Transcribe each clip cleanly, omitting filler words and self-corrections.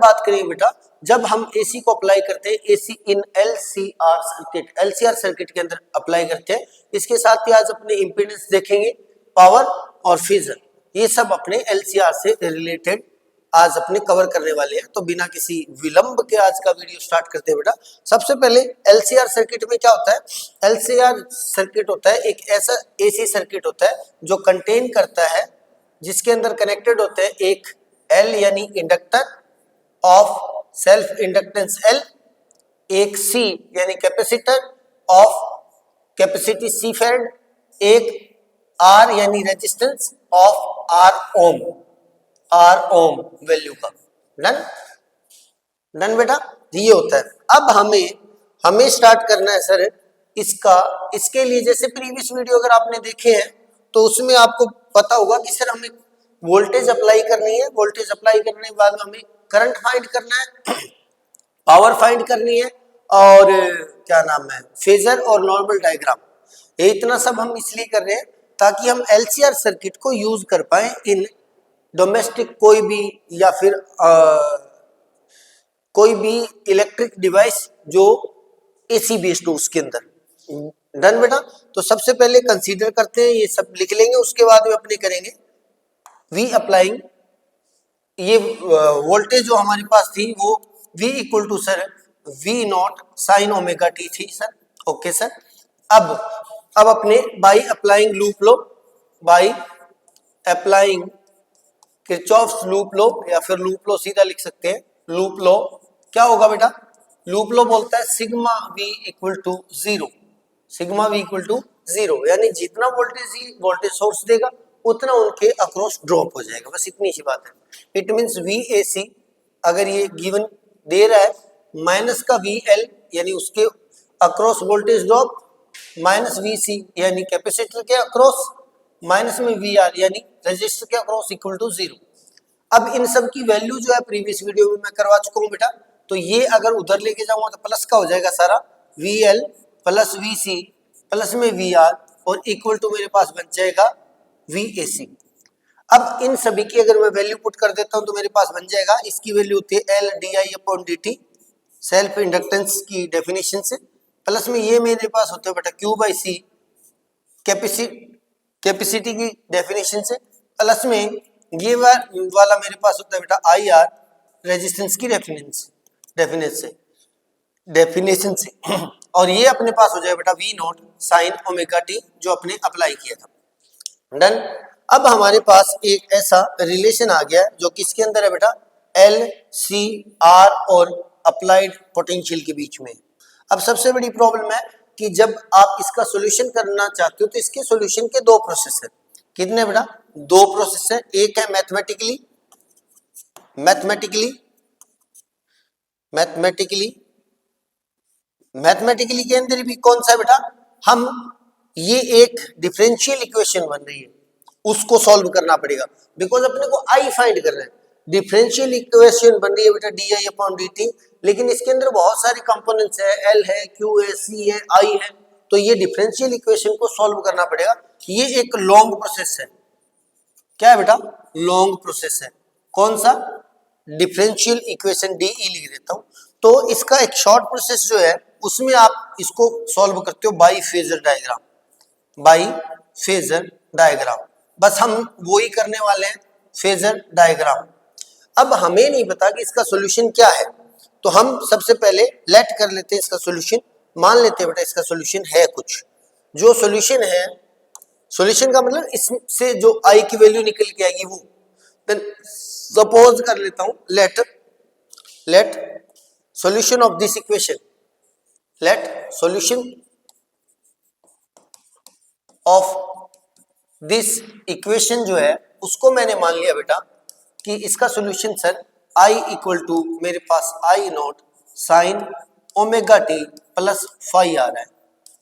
बात करेंगे बेटा, जब हम एसी को अप्लाई करते हैं, एसी इन एलसीआर सर्किट, एलसीआर सर्किट के अंदर अप्लाई करते हैं। इसके साथ ही आज अपने इंपीडेंस देखेंगे, पावर और फेजर, ये सब अपने एलसीआर से रिलेटेड आज अपने कवर करने वाले हैं। तो बिना किसी विलंब के आज का वीडियो स्टार्ट करते हैं बेटा। सबसे पहले एलसीआर सर्किट में क्या होता है? एलसीआर सर्किट होता है एक ऐसा एसी सर्किट होता है जो कंटेन करता है, जिसके अंदर कनेक्टेड होते हैं एक एल यानी inductor of self inductance L, एक सी यानी capacitor of capacity C farad, एक आर यानी resistance of R ohm value का। डन डन बेटा, ये होता है। अब हमें स्टार्ट करना है सर इसके लिए, जैसे प्रीवियस वीडियो अगर आपने देखे हैं तो उसमें आपको पता होगा कि सर हमें वोल्टेज अप्लाई करनी है, वोल्टेज अप्लाई करने के बाद हमें करंट फाइंड करना है, पावर फाइंड करनी है, और क्या नाम है, फेजर और नॉर्मल डायग्राम। ये इतना सब हम इसलिए कर रहे हैं ताकि हम एलसीआर सर्किट को यूज कर पाए इन डोमेस्टिक कोई भी या फिर कोई भी इलेक्ट्रिक डिवाइस जो एसी बेस्ड हो उसके अंदर। डन बेटा, तो सबसे पहले कंसीडर करते हैं, ये सब लिख लेंगे, उसके बाद में अपने करेंगे वी अप्लाइंग। ये वोल्टेज जो हमारे पास थी वो V equal to sir V naught sine omega t थी सर। ओके सर, अब अपने by applying loop law, by applying Kirchhoff's loop law, या फिर लूप लो सीधा लिख सकते हैं। लूप लो क्या होगा बेटा? लूप लो बोलता है sigma V equal to zero, sigma V equal to zero, यानी जितना वोल्टेज सोर्स देगा उतना उनके अक्रॉस ड्रॉप हो जाएगा, बस इतनी सी बात है। इट मींस VAC अगर ये गिवन दे रहा है माइनस का VL यानी उसके across voltage drop, minus VC यानी कैपेसिटर के अक्रॉस, माइनस में VR यानी रेजिस्टर के अक्रॉस इक्वल टू जीरो। अब इन सब की वैल्यू जो है प्रीवियस वीडियो में मैं करवा चुका हूँ बेटा, तो ये अगर उधर लेके जाऊंगा तो प्लस का हो जाएगा सारा, VL प्लस VC प्लस में VR और इक्वल टू मेरे पास बन जाएगा VAC। अब इन सभी की अगर मैं वैल्यू पुट कर देता हूं तो मेरे पास बन जाएगा, इसकी वैल्यू होती है L di/dt सेल्फ इंडक्टेंस की डेफिनेशन से, प्लस में ये मेरे पास होता है बेटा Q/C कैपेसिटी की डेफिनेशन से, प्लस में ये वाला मेरे पास होता है बेटा IR रेजिस्टेंस की डेफिनेशन से और ये अपने पास हो जाए बेटा V not sine omega T जो अपने अप्लाई किया था। डन। अब हमारे पास एक ऐसा रिलेशन आ गया जो किसके अंदर है बेटा? LCR और अप्लाइड पोटेंशियल के बीच में। अब सबसे बड़ी प्रॉब्लम है कि जब आप इसका सॉल्यूशन करना चाहते हो तो इसके सॉल्यूशन के दो प्रोसेस है। कितने बेटा? दो प्रोसेस है। एक है मैथमेटिकली के अंदर भी कौन सा है बेटा? हम ये एक डिफरेंशियल इक्वेशन बन रही है उसको सॉल्व करना पड़ेगा, बिकॉज अपने को आई फाइंड करना है। डिफरेंशियल इक्वेशन बन रही है बेटा di/dt, लेकिन इसके अंदर बहुत सारे कंपोनेंट्स है, L है, Q है, C है, I है, तो ये डिफरेंशियल इक्वेशन को सॉल्व करना पड़ेगा। ये एक लॉन्ग प्रोसेस है। क्या है बेटा? लॉन्ग प्रोसेस है। कौन सा? डिफरेंशियल इक्वेशन DE लिख देता हूं। तो इसका एक शॉर्ट प्रोसेस जो है उसमें आप इसको सॉल्व करते हो बाई फेजर डायग्राम। बस हम वो ही करने वाले हैं, फेजर डायग्राम। अब हमें नहीं पता कि इसका सॉल्यूशन क्या है, तो हम सबसे पहले लेट कर लेते हैं इसका सॉल्यूशन। मान लेते हैं बेटा इसका सॉल्यूशन है कुछ, जो सॉल्यूशन है, सॉल्यूशन का मतलब इससे जो आई की वैल्यू निकल के आएगी वो। देन सपोज कर लेता हूं let solution of this equation, let solution of this equation जो है उसको मैंने मान लिया बेटा कि इसका solution sir I equal to मेरे पास I naught sine omega t plus phi आ रहा है।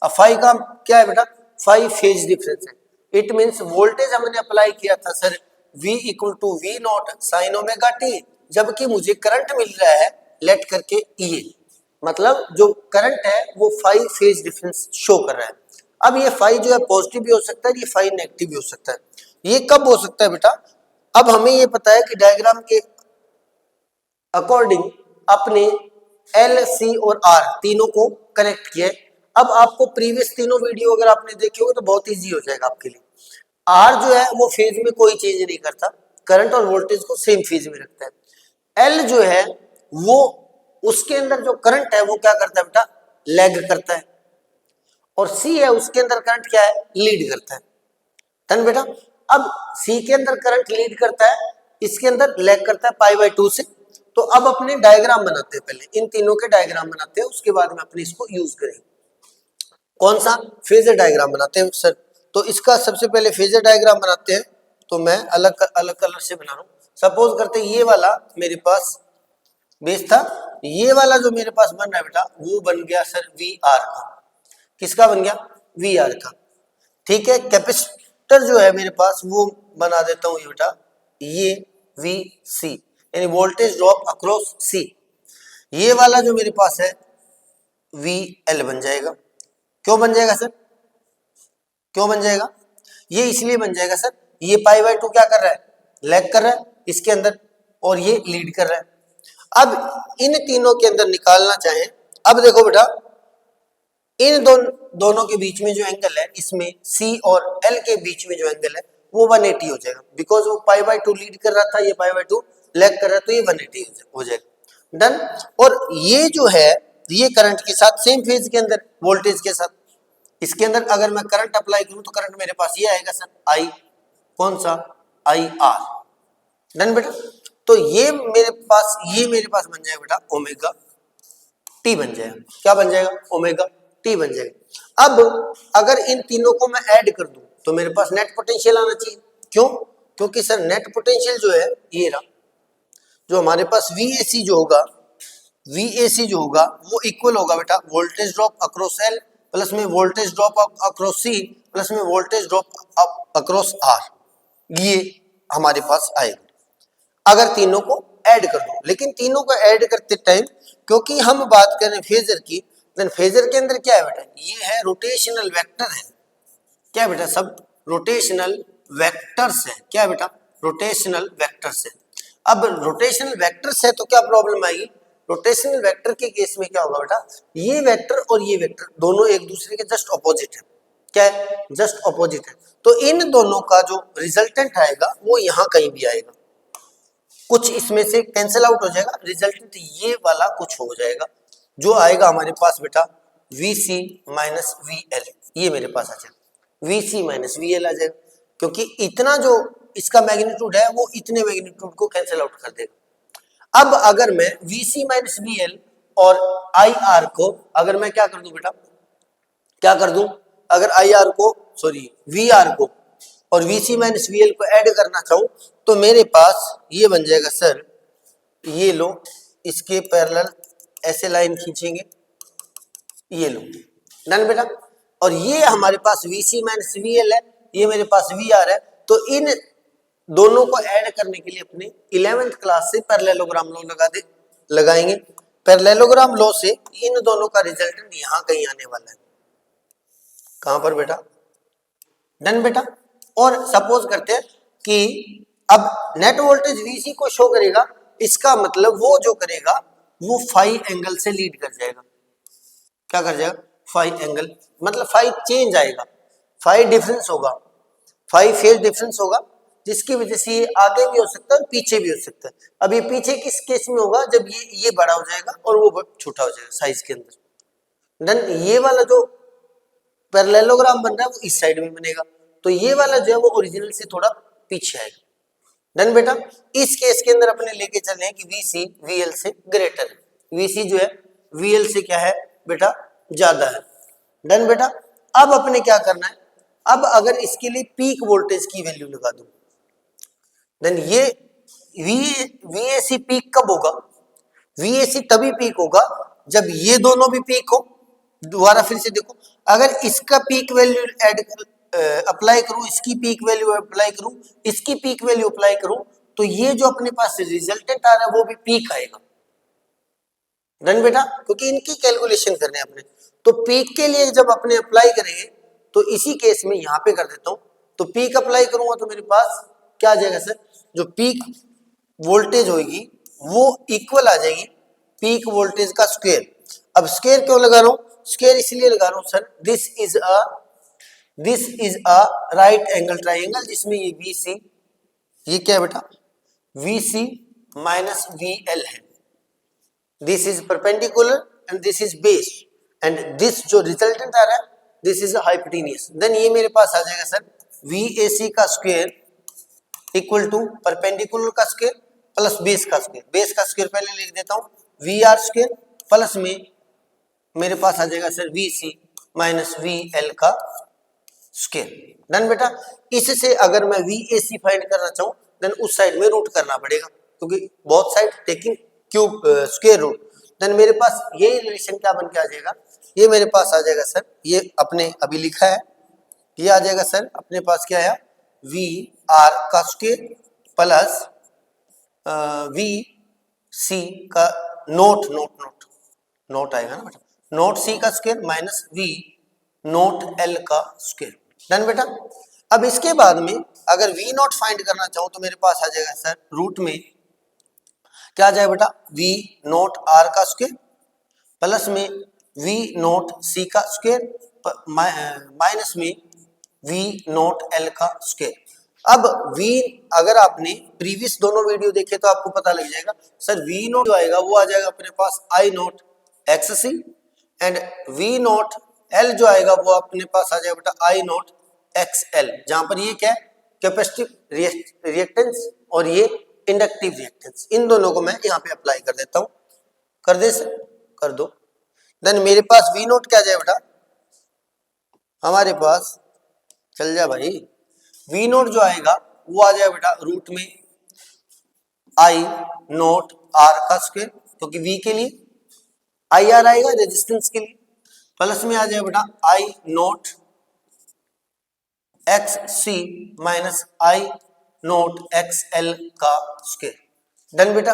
अब फाई का क्या है बेटा? फाई फेज डिफरेंस है। इट मींस वोल्टेज हमने अप्लाई किया था sir V equal to V naught sine omega t, जबकि मुझे करंट मिल रहा है लेट करके E, मतलब जो करंट है वो फाई फेज डिफरेंस शो कर रहा है। अब ये फाई जो है पॉजिटिव भी हो सकता है, ये फाई नेगेटिव भी हो सकता है। ये कब हो सकता है बेटा? अब हमें ये पता है कि डायग्राम के अकॉर्डिंग अपने एल, सी और आर तीनों को कनेक्ट किया है। अब आपको प्रीवियस तीनों वीडियो अगर आपने देखे हो तो बहुत इजी हो जाएगा आपके लिए। आर जो है वो फेज में कोई चेंज नहीं करता, करंट और वोल्टेज को सेम फेज में रखता है। एल जो है वो उसके अंदर जो करंट है वो क्या करता है बेटा, लैग करता है। और सी है उसके अंदर करंट क्या है, लीड करता है। डन बेटा। अब सी के अंदर करंट लीड करता है, इसके अंदर लैग करता है π/2 से। तो अब अपने डायग्राम बनाते हैं, पहले इन तीनों के डायग्राम बनाते हैं, उसके बाद में अपने इसको यूज करेंगे। कौन सा, फेजर डायग्राम बनाते हैं सर। तो इसका सबसे पहले फेजर डायग्राम बनाते हैं। तो मैं अलग अलग कलर से बना रहा हूं। सपोज करते हैं ये वाला मेरे पास बेस था, ये वाला जो मेरे पास बन रहा है बेटा वो बन गया सर वी आर का। किसका बन गया, वी आर का। ठीक है, कैपेसिटर जो है मेरे पास वो बना देता हूं ये बेटा, ये वी सी यानी वोल्टेज ड्रॉप अक्रॉस सी। ये वाला जो मेरे पास है वी एल बन जाएगा। क्यों बन जाएगा सर, क्यों बन जाएगा, ये इसलिए बन जाएगा सर, ये π/2 क्या कर रहा है, लैग कर रहा है इसके अंदर, और ये लीड कर रहा है। अब इन तीनों के अंदर निकालना चाहे, अब देखो बेटा इन दोनों के बीच में जो एंगल है, इसमें C और L के बीच में जो एंगल है वो 180 हो जाएगा, बिकॉज वो π/2 लीड कर रहा था, ये π/2 लैग कर रहा है, तो ये 180 हो जाएगा। डन। और ये जो है ये करंट के साथ सेम फेज के अंदर वोल्टेज के साथ, इसके अंदर अगर मैं करंट अप्लाई करूं तो करंट मेरे पास ये आएगा सर I, कौन सा, IR। डन बेटा। तो ये मेरे पास बन जाएगा बेटा ओमेगा टी बन जाएगा। क्या बन जाएगा, ओमेगा टी बन जाएगा। अब अगर इन तीनों को मैं ऐड कर दूं तो मेरे पास नेट पोटेंशियल आना चाहिए। क्यों, क्योंकि सर नेट पोटेंशियल जो है ये रहा, जो हमारे पास VAC जो होगा, VAC जो होगा वो इक्वल होगा बेटा voltage drop across L plus में voltage drop across C plus में वोल्टेज ड्रॉप अक्रॉस R। ये हमारे पास आएगा अगर तीनों को ऐड कर दो। लेकिन तीनों को ऐड करते टाइम क्योंकि हम बात करें फेजर की, देन फेजर के अंदर क्या है बेटा, ये है रोटेशनल वेक्टर है। क्या बेटा, सब रोटेशनल वेक्टर्स है। क्या बेटा, रोटेशनल वेक्टर्स है। अब रोटेशनल वेक्टर्स है तो क्या प्रॉब्लम आएगी, रोटेशनल वेक्टर के केस में क्या होगा बेटा, ये वेक्टर और ये वेक्टर दोनों एक दूसरे के जस्ट ऑपोजिट है। क्या है, जस्ट ऑपोजिट है। तो इन दोनों का जो रिजल्टेंट आएगा वो यहाँ कहीं भी आएगा, कुछ इसमें से कैंसिल आउट हो जाएगा, रिजल्टेंट ये वाला कुछ हो जाएगा, जो आएगा हमारे पास बेटा VC माइनस VL, ये मेरे पास आ जाएगा VC माइनस VL आ जाएगा, क्योंकि इतना जो इसका मैग्नीट्यूड है वो इतने मैग्नीट्यूड को कैंसिल आउट कर देगा। अब अगर मैं VC माइनस VL और IR को अगर मैं क्या कर दूं बेटा, क्या कर दूं, अगर IR को सॉरी VR को और VC माइनस VL को ऐड करना चाहूं तो मेरे पास ये बन जाएगा सर, ये लो इसके पैरेलल ऐसे लाइन खींचेंगे, ये लो। डन बेटा। और ये हमारे पास VC माइनस VL है, ये मेरे पास VR है। तो इन दोनों को ऐड करने के लिए अपने 11th क्लास से पैरेललोग्राम लॉ लगाएंगे। पैरेललोग्राम लॉ से इन दोनों का रिजल्टेंट यहाँ कहीं आने वाला है। कहां पर बेटा, डन बेटा। और सपोज करते हैं कि अब नेट वोल्टेज VC को शो करेगा, इसका मतलब वो जो करेगा वो फाई एंगल से लीड कर जाएगा। क्या कर जाएगा, फाई एंगल, मतलब फाई चेंज आएगा, फाई डिफरेंस होगा, फाई फेज डिफरेंस होगा, जिसकी वजह से ये आगे भी हो सकता है और पीछे भी हो सकता है। अब ये पीछे किस केस में होगा, जब ये बड़ा हो जाएगा और वो छोटा हो जाएगा साइज के अंदर। डन। ये वाला जो पैरेललोग्राम बन रहा है वो इस साइड में बनेगा, तो ये वाला जो है वो ओरिजिनल से थोड़ा पीछे आएगा। डन बेटा। इस केस के अंदर अपने लेके चले हैं कि VC VL से ग्रेटर है, VC जो है VL से क्या है बेटा, ज्यादा है। डन बेटा। अब अपने क्या करना है, अब अगर इसके लिए पीक वोल्टेज की वैल्यू लगा दूं, देन ये VAC पीक कब होगा, VAC तभी पीक होगा जब ये दोनों भी पीक हो। दोबारा फिर से देखो, अगर इसका पीक वैल्यू अप्लाई करूं, इसकी पीक वैल्यू अप्लाई करूं, इसकी पीक वैल्यू अप्लाई करूं, तो ये जो अपने पास रिजल्टेंट आ रहा है वो भी पीक आएगा। डन बेटा। क्योंकि इनकी कैलकुलेशन करने अपने, तो पीक के लिए जब अपने अप्लाई करेंगे तो इसी केस में यहां पे कर देता हूं, तो पीक अप्लाई करूंगा तो मेरे पास क्या आ जाएगा सर, जो पीक वोल्टेज होगी वो इक्वल आ जाएगी पीक वोल्टेज का स्क्वायर। अब स्क्वायर क्यों लगा रहा हूं, स्क्वायर इसलिए लगा रहा हूं sir, this is a right angle triangle, जिसमें ये VC, ये क्या है बेटा, VC माइनस VL है। This is perpendicular and this is base, and this जो रिजल्टेंट आ रहा है दिस इज हाइपोटेन्यूस। देन ये मेरे पास आ जाएगा सर VAC का स्क्वायर इक्वल टू परपेंडिकुलर का स्क्वायर प्लस बेस का स्क्वायर। बेस का स्क्वायर पहले लिख देता हूं, VR स्क्वायर प्लस में मेरे पास आ जाएगा सर VC माइनस VL का स्क्वायर। डन बेटा। इससे अगर मैं VAC फाइंड करना चाहूं देन उस साइड में रूट करना पड़ेगा, क्योंकि both side taking cube square root. Then मेरे पास ये रिलेशन क्या बन के आ जाएगा, ये मेरे पास आ जाएगा सर, ये अपने अभी लिखा है, ये आ जाएगा सर अपने पास क्या है, VR का स्क्वायर प्लस VC का नोट आएगा ना बेटा, नोट C का square minus V note L का स्क्वायर। डन बेटा। अब इसके बाद में अगर V नोट फाइंड करना चाहूं तो मेरे पास आ जाएगा सर रूट में क्या आ जाएगा बेटा, V नोट R का स्क्वायर प्लस में V नोट C का स्क्वायर माइनस में V नोट L का स्क्वायर। अब V, अगर आपने प्रीवियस दोनों वीडियो देखे तो आपको पता लग जाएगा सर V नोट जो आएगा वो आ जाएगा अपने पास I note XC, and V note L जो आएगा वो अपने पास आ जाएगा बेटा I नोट XL, जहां पर ये क्या है, कैपेसिटिव रिएक्टेंस और ये इंडक्टिव रिएक्टेंस। इन दोनों को मैं यहाँ पे अप्लाई कर देता हूं, कर दे सर, कर दो। देन मेरे पास V नोट क्या आ जाएगा बेटा, हमारे पास चल जा भाई, V नोट जो आएगा वो आ जाएगा बेटा रूट में I नोट R का स्क्वायर, क्योंकि V के लिए IR आएगा रेजिस्टेंस के लिए, प्लस में आ जाएगा बेटा I note XC minus I note XL का स्क्वायर। डन बेटा।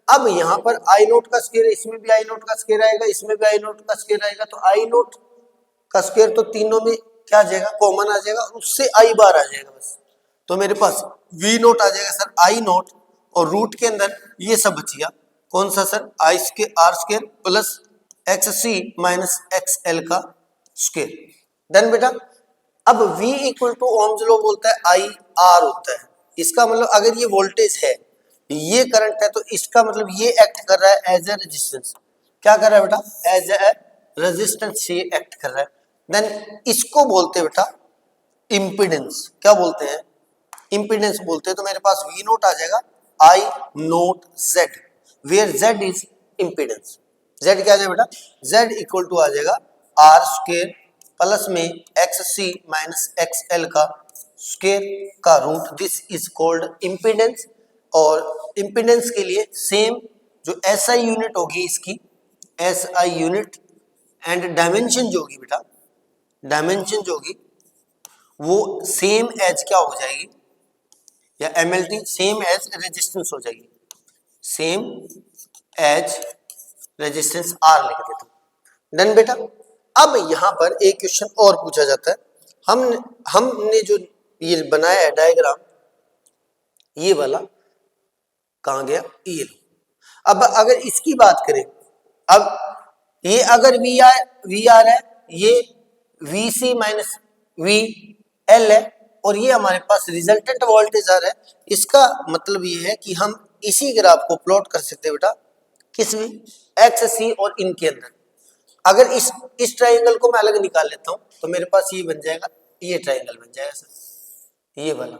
अब यहाँ पर I नोट का स्क्वायर, इसमें भी I नोट का स्क्वायर आएगा, इसमें भी I नोट का स्क्वायर आएगा, तो I नोट का स्क्वायर तो तीनों में क्या आ जाएगा, कॉमन आ जाएगा, उससे I बार आ जाएगा बस। तो मेरे पास V नोट आ जाएगा सर I नोट, और रूट के अंदर ये सब बच गया, कौन सा sir, I square R square plus XC minus XL का स्क्वायर। डन बेटा। अब V equal to ohm's law बोलता है IR होता है, इसका मतलब अगर ये वोल्टेज है, ये करंट है, तो इसका मतलब ये एक्ट कर रहा है एज ए रेजिस्टेंस। क्या कर रहा है बेटा, एज ए रेजिस्टेंस ये एक्ट कर रहा है। देन इसको बोलते हैं बेटा इम्पीडेंस। क्या बोलते हैं, इम्पीडेंस बोलते हैं। तो मेरे पास V नोट आ जाएगा I naught Z, where Z is impedance. Z क्या आ जाएगा बेटा, Z इक्वल टू आ जाएगा R स्क्वायर प्लस में XC माइनस XL का स्क्वायर का root, this is called impedance. और इम्पीडेंस के लिए सेम जो SI यूनिट होगी इसकी, SI यूनिट, एंड डायमेंशन जो होगी बेटा, डायमेंशन जो होगी वो सेम एज क्या हो जाएगी, या MLT सेम एज रेजिस्टेंस हो जाएगी, सेम एज रेजिस्टेंस R लिख देता हूं। डन बेटा। अब यहां पर एक क्वेश्चन और पूछा जाता है, हमने जो ये बनाया है डायग्राम, ये वाला कहां गया, ये लो। अब अगर इसकी बात करें, अब ये अगर VR है, ये VC माइनस VL है, और ये हमारे पास रिजल्टेंट वोल्टेज आ रहा है, इसका मतलब ये है कि हम इसी ग्राफ को प्लॉट कर सकते हैं बेटा किसमें, XC और इनके अंदर। अगर इस ट्राइंगल को मैं अलग निकाल लेता हूं तो मेरे पास ये बन जाएगा, ये ट्राइंगल बन जाएगा सर, ये वाला।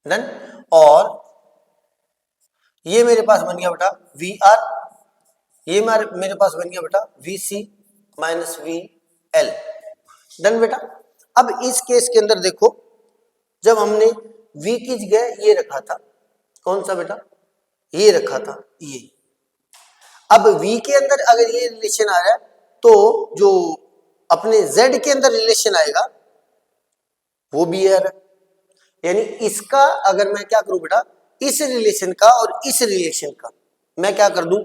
डन। और ये मेरे पास बन गया बेटा VR, ये मेरे पास बन गया बेटा VC माइनस VL। डन बेटा। अब इस केस के अंदर देखो, जब हमने V की जगह ये रखा था, कौन सा बेटा, ये रखा था ये। अब V के अंदर अगर ये रिलेशन आ रहा है, तो जो अपने Z के अंदर रिलेशन आएगा वो भी है, यानी इसका अगर मैं क्या करूं बेटा, इस रिलेशन का और इस रिलेशन का मैं क्या कर दूं,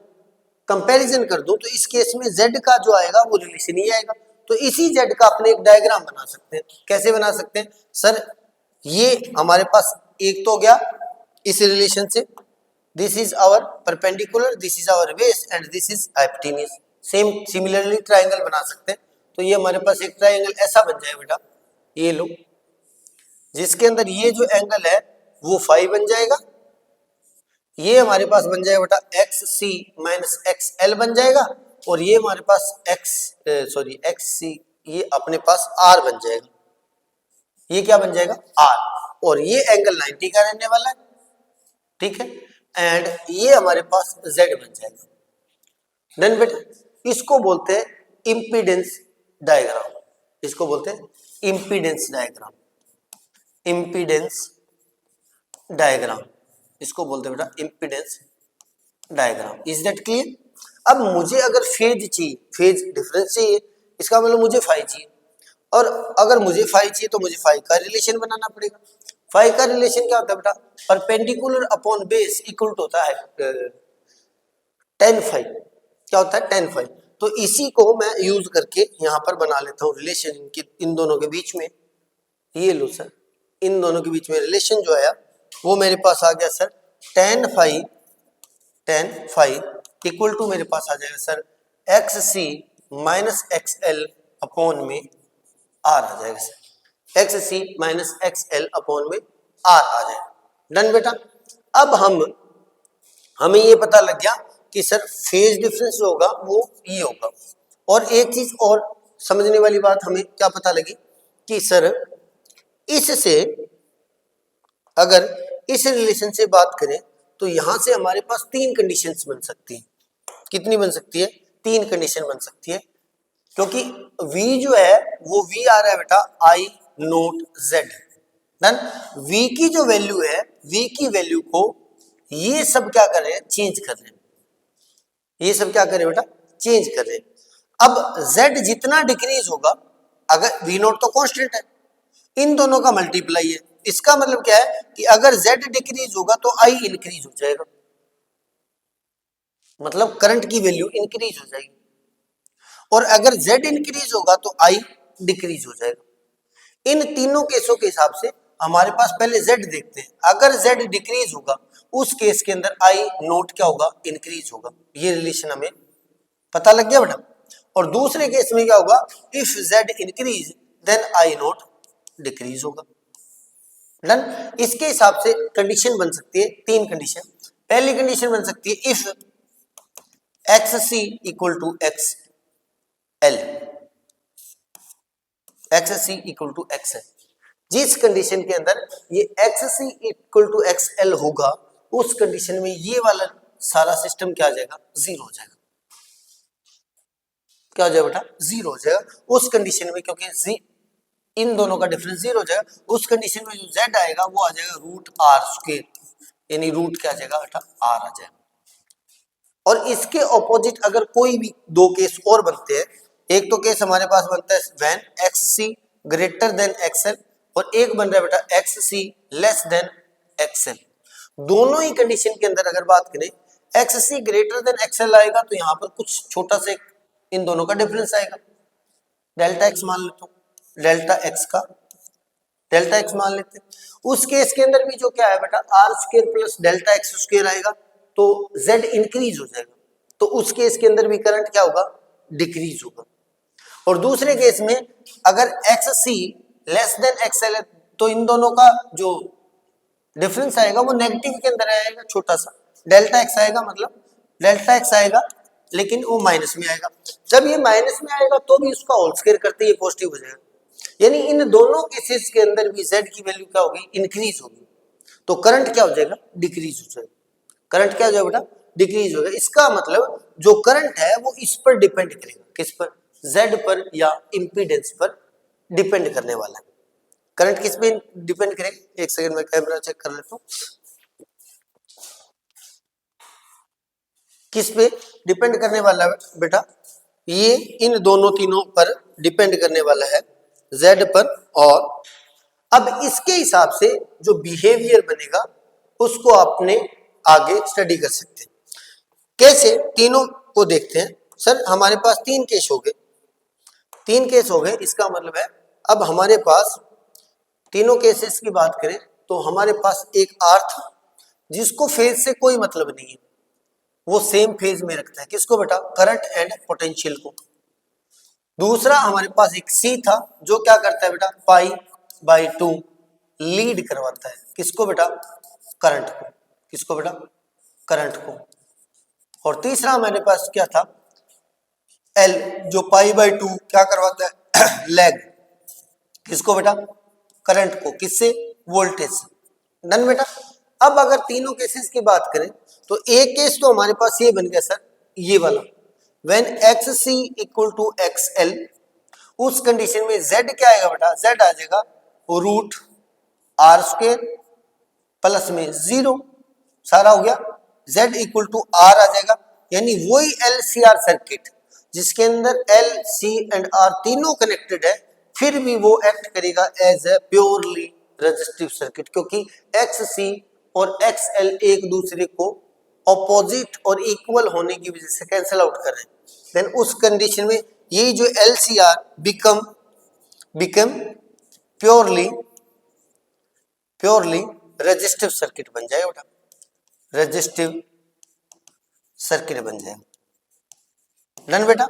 कंपैरिजन कर दूं, तो इस केस में Z का जो आएगा वो रिलेशन ही आएगा। तो इसी Z का अपने एक डायग्राम बना सकते हैं। कैसे बना सकते हैं सर, ये हमारे पास एक तो हो गया इस रिलेशन से this is our perpendicular, this is our base and this is hypotenuse. Same similarly triangle बना सकते हैं। तो ये हमारे पास एक ट्राइंगल ऐसा बन जाए बेटा, ये लो, जिसके अंदर ये जो एंगल है वो फाई बन जाएगा, ये हमारे पास बन जाएगा बेटा X C minus X L बन जाएगा, और ये हमारे पास एक्स सी, ये अपने पास आर बन जाएगा। ये क्या बन जाएगा आर, और ये एंगल 90 का रहने वाला है, ठीक है, एंड ये हमारे पास जेड बन जाएगा। डन बेटा, इसको बोलते हैं इंपीडेंस डायग्राम, इसको बोलते हैं इंपीडेंस डायग्राम, इंपीडेंस डायग्राम, इसको बोलते हैं बेटा impedance diagram. Is that clear? अब मुझे अगर फेज चाहिए, फेज डिफरेंस चाहिए, इसका मतलब मुझे फाई चाहिए, और अगर मुझे फाई चाहिए तो मुझे फाई का रिलेशन बनाना पड़ेगा। फाई का रिलेशन क्या होता है बेटा, perpendicular upon base equal to होता है tan फाई। क्या होता है tan फाई। तो इसी को मैं यूज करके यहाँ पर बना लेता हूँ रिलेशन इन दोनों के बीच में। ये लो सर, इन दोनों के बीच में रिलेशन जो आया वो मेरे पास आ गया sir tan phi equal to मेरे पास आ जाएगा sir X C minus X L upon में आर आ जाएगा sir, X C minus X L upon में आर आ जाएगा। डन बेटा। अब हमें ये पता लग गया कि सर फेज डिफरेंस जो होगा वो ये होगा। और एक चीज और समझने वाली बात हमें क्या पता लगी कि सर इससे अगर इस रिलेशन से बात करें तो यहां से हमारे पास तीन कंडीशंस बन सकती है। कितनी बन सकती है? तीन कंडीशन बन सकती है, क्योंकि v जो है वो v आ रहा है बेटा i naught z। Done. v की जो वैल्यू है, v की वैल्यू को ये सब क्या कर रहे हैं, चेंज कर रहे हैं। ये सब क्या कर रहे हैं बेटा, चेंज कर रहे हैं। अब z जितना डिक्रीज होगा, अगर v नोट तो कांस्टेंट है, इन दोनों का मल्टीप्लाई है, इसका मतलब क्या है कि अगर z डिक्रीज होगा तो i इंक्रीज हो जाएगा, मतलब करंट की वैल्यू इंक्रीज हो जाएगी, और अगर z इंक्रीज होगा तो i डिक्रीज हो जाएगा। इन तीनों केसों के हिसाब से हमारे पास पहले z देखते हैं। अगर z डिक्रीज होगा उस केस के अंदर i नोट क्या होगा, इंक्रीज होगा। ये रिलेशन हमें पता लग गया बेटा। और दूसरे केस में क्या होगा, if z increase then i naught decrease होगा। डन। इसके हिसाब से कंडीशन बन सकती है तीन कंडीशन। पहली कंडीशन बन सकती है if X C equal to X L, X C equal to X L. जिस कंडीशन के अंदर ये X C equal to X L होगा उस कंडीशन में ये वाला सारा सिस्टम क्या आ जाएगा, जीरो हो जाएगा। क्या हो जाएगा बेटा, जीरो हो जाएगा उस कंडीशन में, क्योंकि इन दोनों का डिफरेंस जीरो हो जाएगा। उस कंडीशन में जो z आएगा वो आ जाएगा रूट आर स्क्वायर, यानी रूट क्या आ जाएगा बेटा, आर आ जाएगा। और इसके ऑपोजिट अगर कोई भी दो केस और बनते हैं, एक तो केस हमारे पास बनता है when X C greater than XL, और एक बन रहा है बेटा X C less than XL. दोनों ही कंडीशन के अंदर अगर बात करें X C greater than XL आएगा तो यहाँ पर कुछ छोटा सा इन दोनों का डिफरेंस आएगा, डेल्टा एक्स मान लेता हूँ, डेल्टा एक्स मान लेते हैं। उस केस के अंदर भी जो क्या है बेटा R square plus delta X square आएगा, तो z इंक्रीज हो जाएगा, तो उस केस के अंदर भी करंट क्या होगा, डिक्रीज होगा। और दूसरे केस में अगर X C less than XL है तो इन दोनों का जो डिफरेंस आएगा वो नेगेटिव के अंदर आएगा, छोटा सा डेल्टा एक्स आएगा, मतलब डेल्टा एक्स आएगा लेकिन वो माइनस में आएगा। जब ये माइनस में आएगा तो भी उसका होल स्क्वायर करते ये पॉजिटिव हो जाएगा, यानी इन दोनों केसेस के अंदर भी z की वैल्यू क्या होगी, इंक्रीज होगी, तो करंट क्या हो जाएगा, डिक्रीज हो जाएगा। करंट क्या हो जाएगा बेटा, डिक्रीज होगा। इसका मतलब जो करंट है वो इस पर डिपेंड करेगा, किस पर, z पर या इंपीडेंस पर डिपेंड करने वाला है। करंट किस पे डिपेंड करेगा, एक सेकंड में कैमरा चेक कर लेता हूं, किस पे डिपेंड करने वाला है बेटा, ये इन दोनों तीनों पर डिपेंड करने वाला है, z पर। और अब इसके हिसाब से जो बिहेवियर बनेगा उसको आपने आगे स्टडी कर सकते हैं। कैसे, तीनों को देखते हैं। सर हमारे पास तीन केस हो गए, इसका मतलब है अब हमारे पास तीनों केसेस की बात करें तो हमारे पास एक आर था, जिसको फेज से कोई मतलब नहीं है, वो सेम फेज में रखता है। किसको बेटा? करंट एंड पोटेंशियल को। दूसरा हमारे पास एक सी था जो क्या करता है बेटा? पाई बाई 2 लीड करवाता है। किसको बेटा? करंट को। किसको बेटा? करंट को। और तीसरा हमारे पास क्या था? एल, जो पाई बाई 2 क्या करवाता है? लैग। किसको बेटा? करंट को। किससे? वोल्टेज से। डन बेटा। अब अगर तीनों केसेस की बात करें तो एक केस तो हमारे पास ये बन गया सर, ये वाला, when X C equal to X L, उस कंडीशन में z क्या आएगा बेटा? z आ जाएगा रूट आर स्क्वेयर प्लस में 0, सारा हो गया। z इक्वल टू आर आ जाएगा, यानी वही एल सी आर सर्किट जिसके अंदर एल सी एंड आर तीनों कनेक्टेड है, फिर भी वो एक्ट करेगा as a purely resistive circuit, क्योंकि एक्स सी और एक्स एल एक दूसरे को ऑपोजिट और इक्वल होने की वजह से कैंसिल आउट कर रहे हैं। देन उस कंडीशन में यही जो L C R become purely resistive circuit बन जाएगा बेटा, रेजिस्टिव सर्किट बन जाएगा। डन बेटा।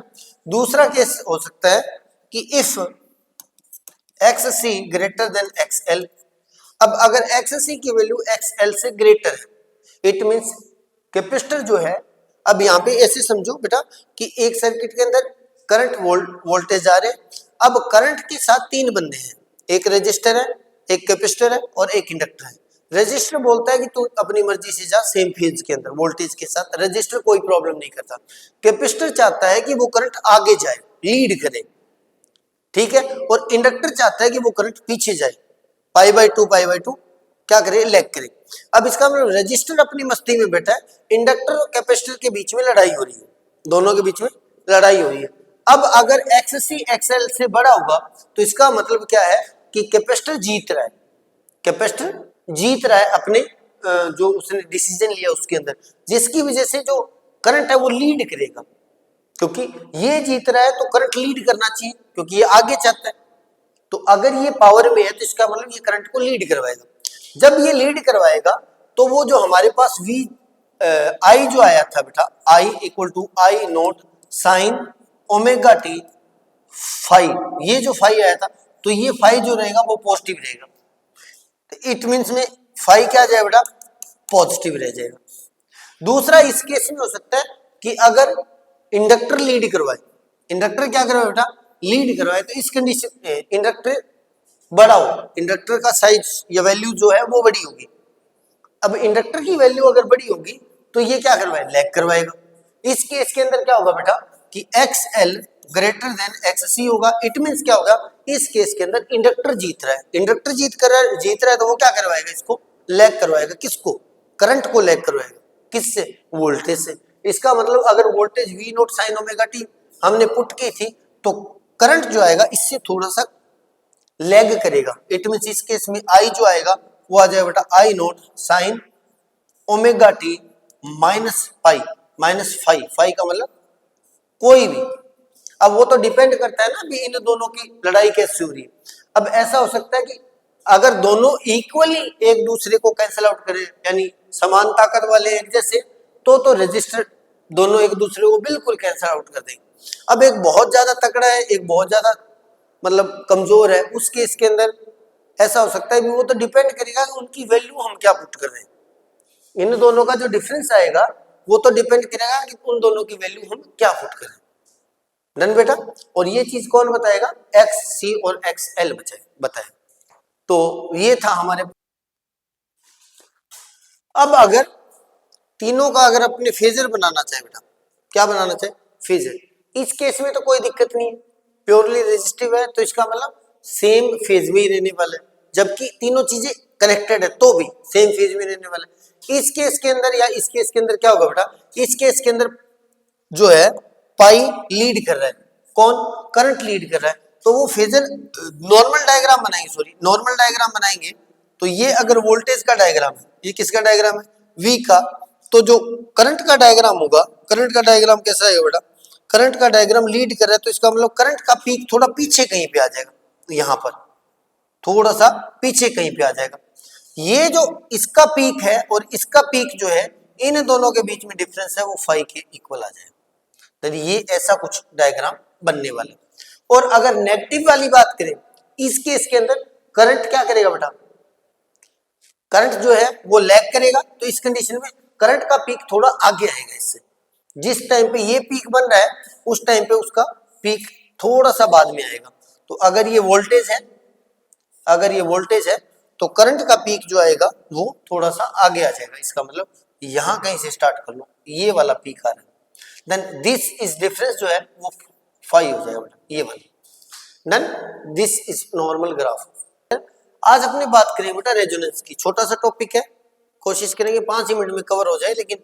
दूसरा केस हो सकता है कि if X C greater than X L, अब अगर एक्स सी की वैल्यू एक्स एल से ग्रेटर है, इट मींस कैपेसिटर जो है, अब यहाँ पे ऐसे समझो बेटा कि एक सर्किट के अंदर करंट वोल्टेज आ रहे हैं। अब करंट के साथ तीन बंदे हैं, एक रेजिस्टर है, एक कैपेसिटर है और एक इंडक्टर है। रेजिस्टर बोलता है कि तू अपनी मर्जी से जा सेम फेज के अंदर वोल्टेज के साथ, रेजिस्टर कोई प्रॉब्लम नहीं करता। कैपेसिटर चाहता है कि वो करंट आगे जाए, लीड करे, ठीक है, और इंडक्टर चाहता है कि वो करंट पीछे जाए, पाई बाई टू क्या करे? लैग करे। अब इसका मतलब रेजिस्टर अपनी मस्ती में बैठा है, इंडक्टर और कैपेसिटर के बीच में लड़ाई हो रही है, दोनों के बीच में लड़ाई हो रही है। अब अगर एक्स सी एक्सएल से बड़ा होगा तो इसका मतलब क्या है कि कैपेसिटर जीत रहा है, कैपेसिटर जीत रहा है अपने जो उसने डिसीजन लिया उसके अंदर, जिसकी वजह से जो करंट है वो लीड करेगा, क्योंकि ये जीत रहा है तो करंट लीड करना चाहिए क्योंकि ये आगे चाहता है। तो अगर ये पावर में है तो इसका मतलब ये करंट को लीड करवाएगा। जब ये लीड करवाएगा तो वो जो हमारे पास वी आई जो आया था बेटा, I equal to I naught sine omega t five, ये जो फाइव आया था तो ये फाइव जो रहेगा वो पॉजिटिव रहेगा, तो इट मींस में फाइव क्या आ जाएगा बेटा? पॉजिटिव रह जाएगा। दूसरा इस केस में हो सकता है कि अगर इंडक्टर लीड करवाए, इंडक्टर क्या करवाए बेटा? लीड करवाए, तो इस कंडीशन इंडक्टर बड़ा हो, इंडक्टर का साइज या वैल्यू जो है वो बड़ी होगी। अब इंडक्टर की वैल्यू अगर बड़ी होगी तो ये क्या करवाए? लैग करवाएगा। इस केस के अंदर क्या होगा बेटा कि X L greater than X C होगा। इट मींस क्या होगा? इस केस के अंदर इंडक्टर जीत रहा है, इंडक्टर जीत रहा है तो वो क्या करवाएगा? इसको लैग करवाएगा। किसको? करंट को लैग करवाएगा। किससे? वोल्टेज से। इसका मतलब अगर voltage V note sine omega T हमने पुट की थी तो करंट जो आएगा इससे थोड़ा सा लैग करेगा। इट मींस इस केस में आई जो आएगा वो आ जाएगा बेटा I naught sine omega t minus pi, minus five, five का मतलब कोई भी। अब वो तो डिपेंड करता है ना भी इन दोनों की लड़ाई कैसे हो रही है। अब ऐसा हो सकता है कि अगर दोनों इक्वली एक दूसरे को कैंसिल आउट करें, यानी समान ताकत वाले एक जैसे, तो रेजिस्टर दोनों एक दूसरे को बिल्कुल कैंसिल आउट कर देंगे। अब एक बहुत ज्यादा तकड़ा है, एक बहुत ज्यादा मतलब कमजोर है, उस केस के अंदर ऐसा हो सकता है कि वो तो डिपेंड करेगा कि उनकी वैल्यू हम क्या पुट कर रहे हैं। इन दोनों का जो डिफरेंस आएगा वो तो डिपेंड करेगा कि उन दोनों की वैल्यू हम क्या पुट करें। डन बेटा। और ये चीज कौन बताएगा? एक्स सी और एक्स एल बताए। तो ये था हमारे। अब अगर तीनों का अगर अपने फेजर बनाना चाहे बेटा, क्या बनाना चाहे? फेजर। इस केस में तो कोई दिक्कत नहीं है, प्योरली रेजिस्टिव है तो इसका मतलब सेम फेज में ही रहने वाला है, जबकि तीनों चीजें कनेक्टेड है तो भी सेम फेज में रहने वाला है। इस केस के अंदर या इस केस के अंदर क्या होगा बेटा? इस केस के अंदर जो है पाई लीड कर रहा है, कौन? करंट लीड कर रहा है, तो वो फेजर नॉर्मल डायग्राम बनाएंगे, सॉरी नॉर्मल डायग्राम बनाएंगे तो ये अगर वोल्टेज का डायग्राम है, ये किसका डायग्राम है? वी का, तो जो करंट का डायग्राम होगा, करंट का डायग्राम कैसा है बेटा? करंट का डायग्राम लीड कर रहा है तो इसका मतलब करंट का पीक थोड़ा पीछे कहीं पे आ जाएगा, यहाँ पर थोड़ा सा पीछे कहीं पे आ जाएगा। ये जो इसका पीक है और इसका पीक जो है, इन दोनों के बीच में डिफरेंस है वो 5 के इक्वल आ जाएगा। तो ये ऐसा कुछ डायग्राम बनने वाला। और अगर नेगेटिव वाली बात करें, इस केस के अंदर करंट क्या करेगा बेटा, करंट जो है वो लैग करेगा। तो इस कंडीशन में करंट का पीक थोड़ा आगे आएगा इससे। जिस टाइम पे ये पीक बन रहा है उस टाइम पे उसका पीक थोड़ा सा बाद में आएगा। तो अगर ये वोल्टेज है, अगर ये वोल्टेज है तो करंट का पीक जो आएगा वो थोड़ा सा आगे आ जाएगा। इसका मतलब यहां कहीं से स्टार्ट कर लो, ये वाला पीक आ रहा है, देन दिस इज डिफरेंस जो है वो 5 हो जाएगा बेटा, ये वाला। Then this is normal graph. आज अपनी बात करें बेटा रेजोनेंस की, छोटा सा टॉपिक है, कोशिश करेंगे 5 ही मिनट में कवर हो जाए, लेकिन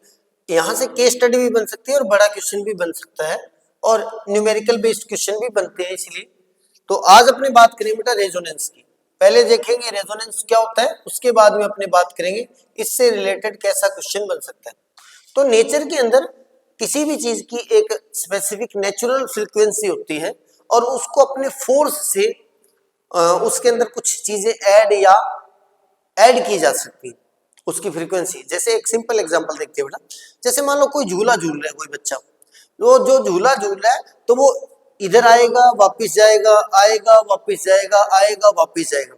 यहां से केस स्टडी भी बन सकती है और बड़ा क्वेश्चन भी बन सकता है और न्यूमेरिकल बेस्ड क्वेश्चन भी बनते हैं। इसलिए तो आज अपनी बात करें बेटा रेजोनेंस की। पहले देखेंगे रेजोनेंस क्या होता है, उसके बाद में अपने बात करेंगे इससे रिलेटेड कैसा क्वेश्चन बन सकता है। तो नेचर के अंदर किसी भी चीज की एक स्पेसिफिक नेचुरल फ्रीक्वेंसी होती है और उसको अपने फोर्स से उसके अंदर कुछ चीजें ऐड की जा सकती है उसकी फ्रीक्वेंसी। जैसे एक सिंपल एग्जांपल देखते हैं बेटा, जैसे मान लो कोई झूला झूल रहा है, कोई बच्चा, वो जो झूला झूल रहा है तो वो इधर आएगा वापस जाएगा, आएगा वापस जाएगा, आएगा वापस जाएगा,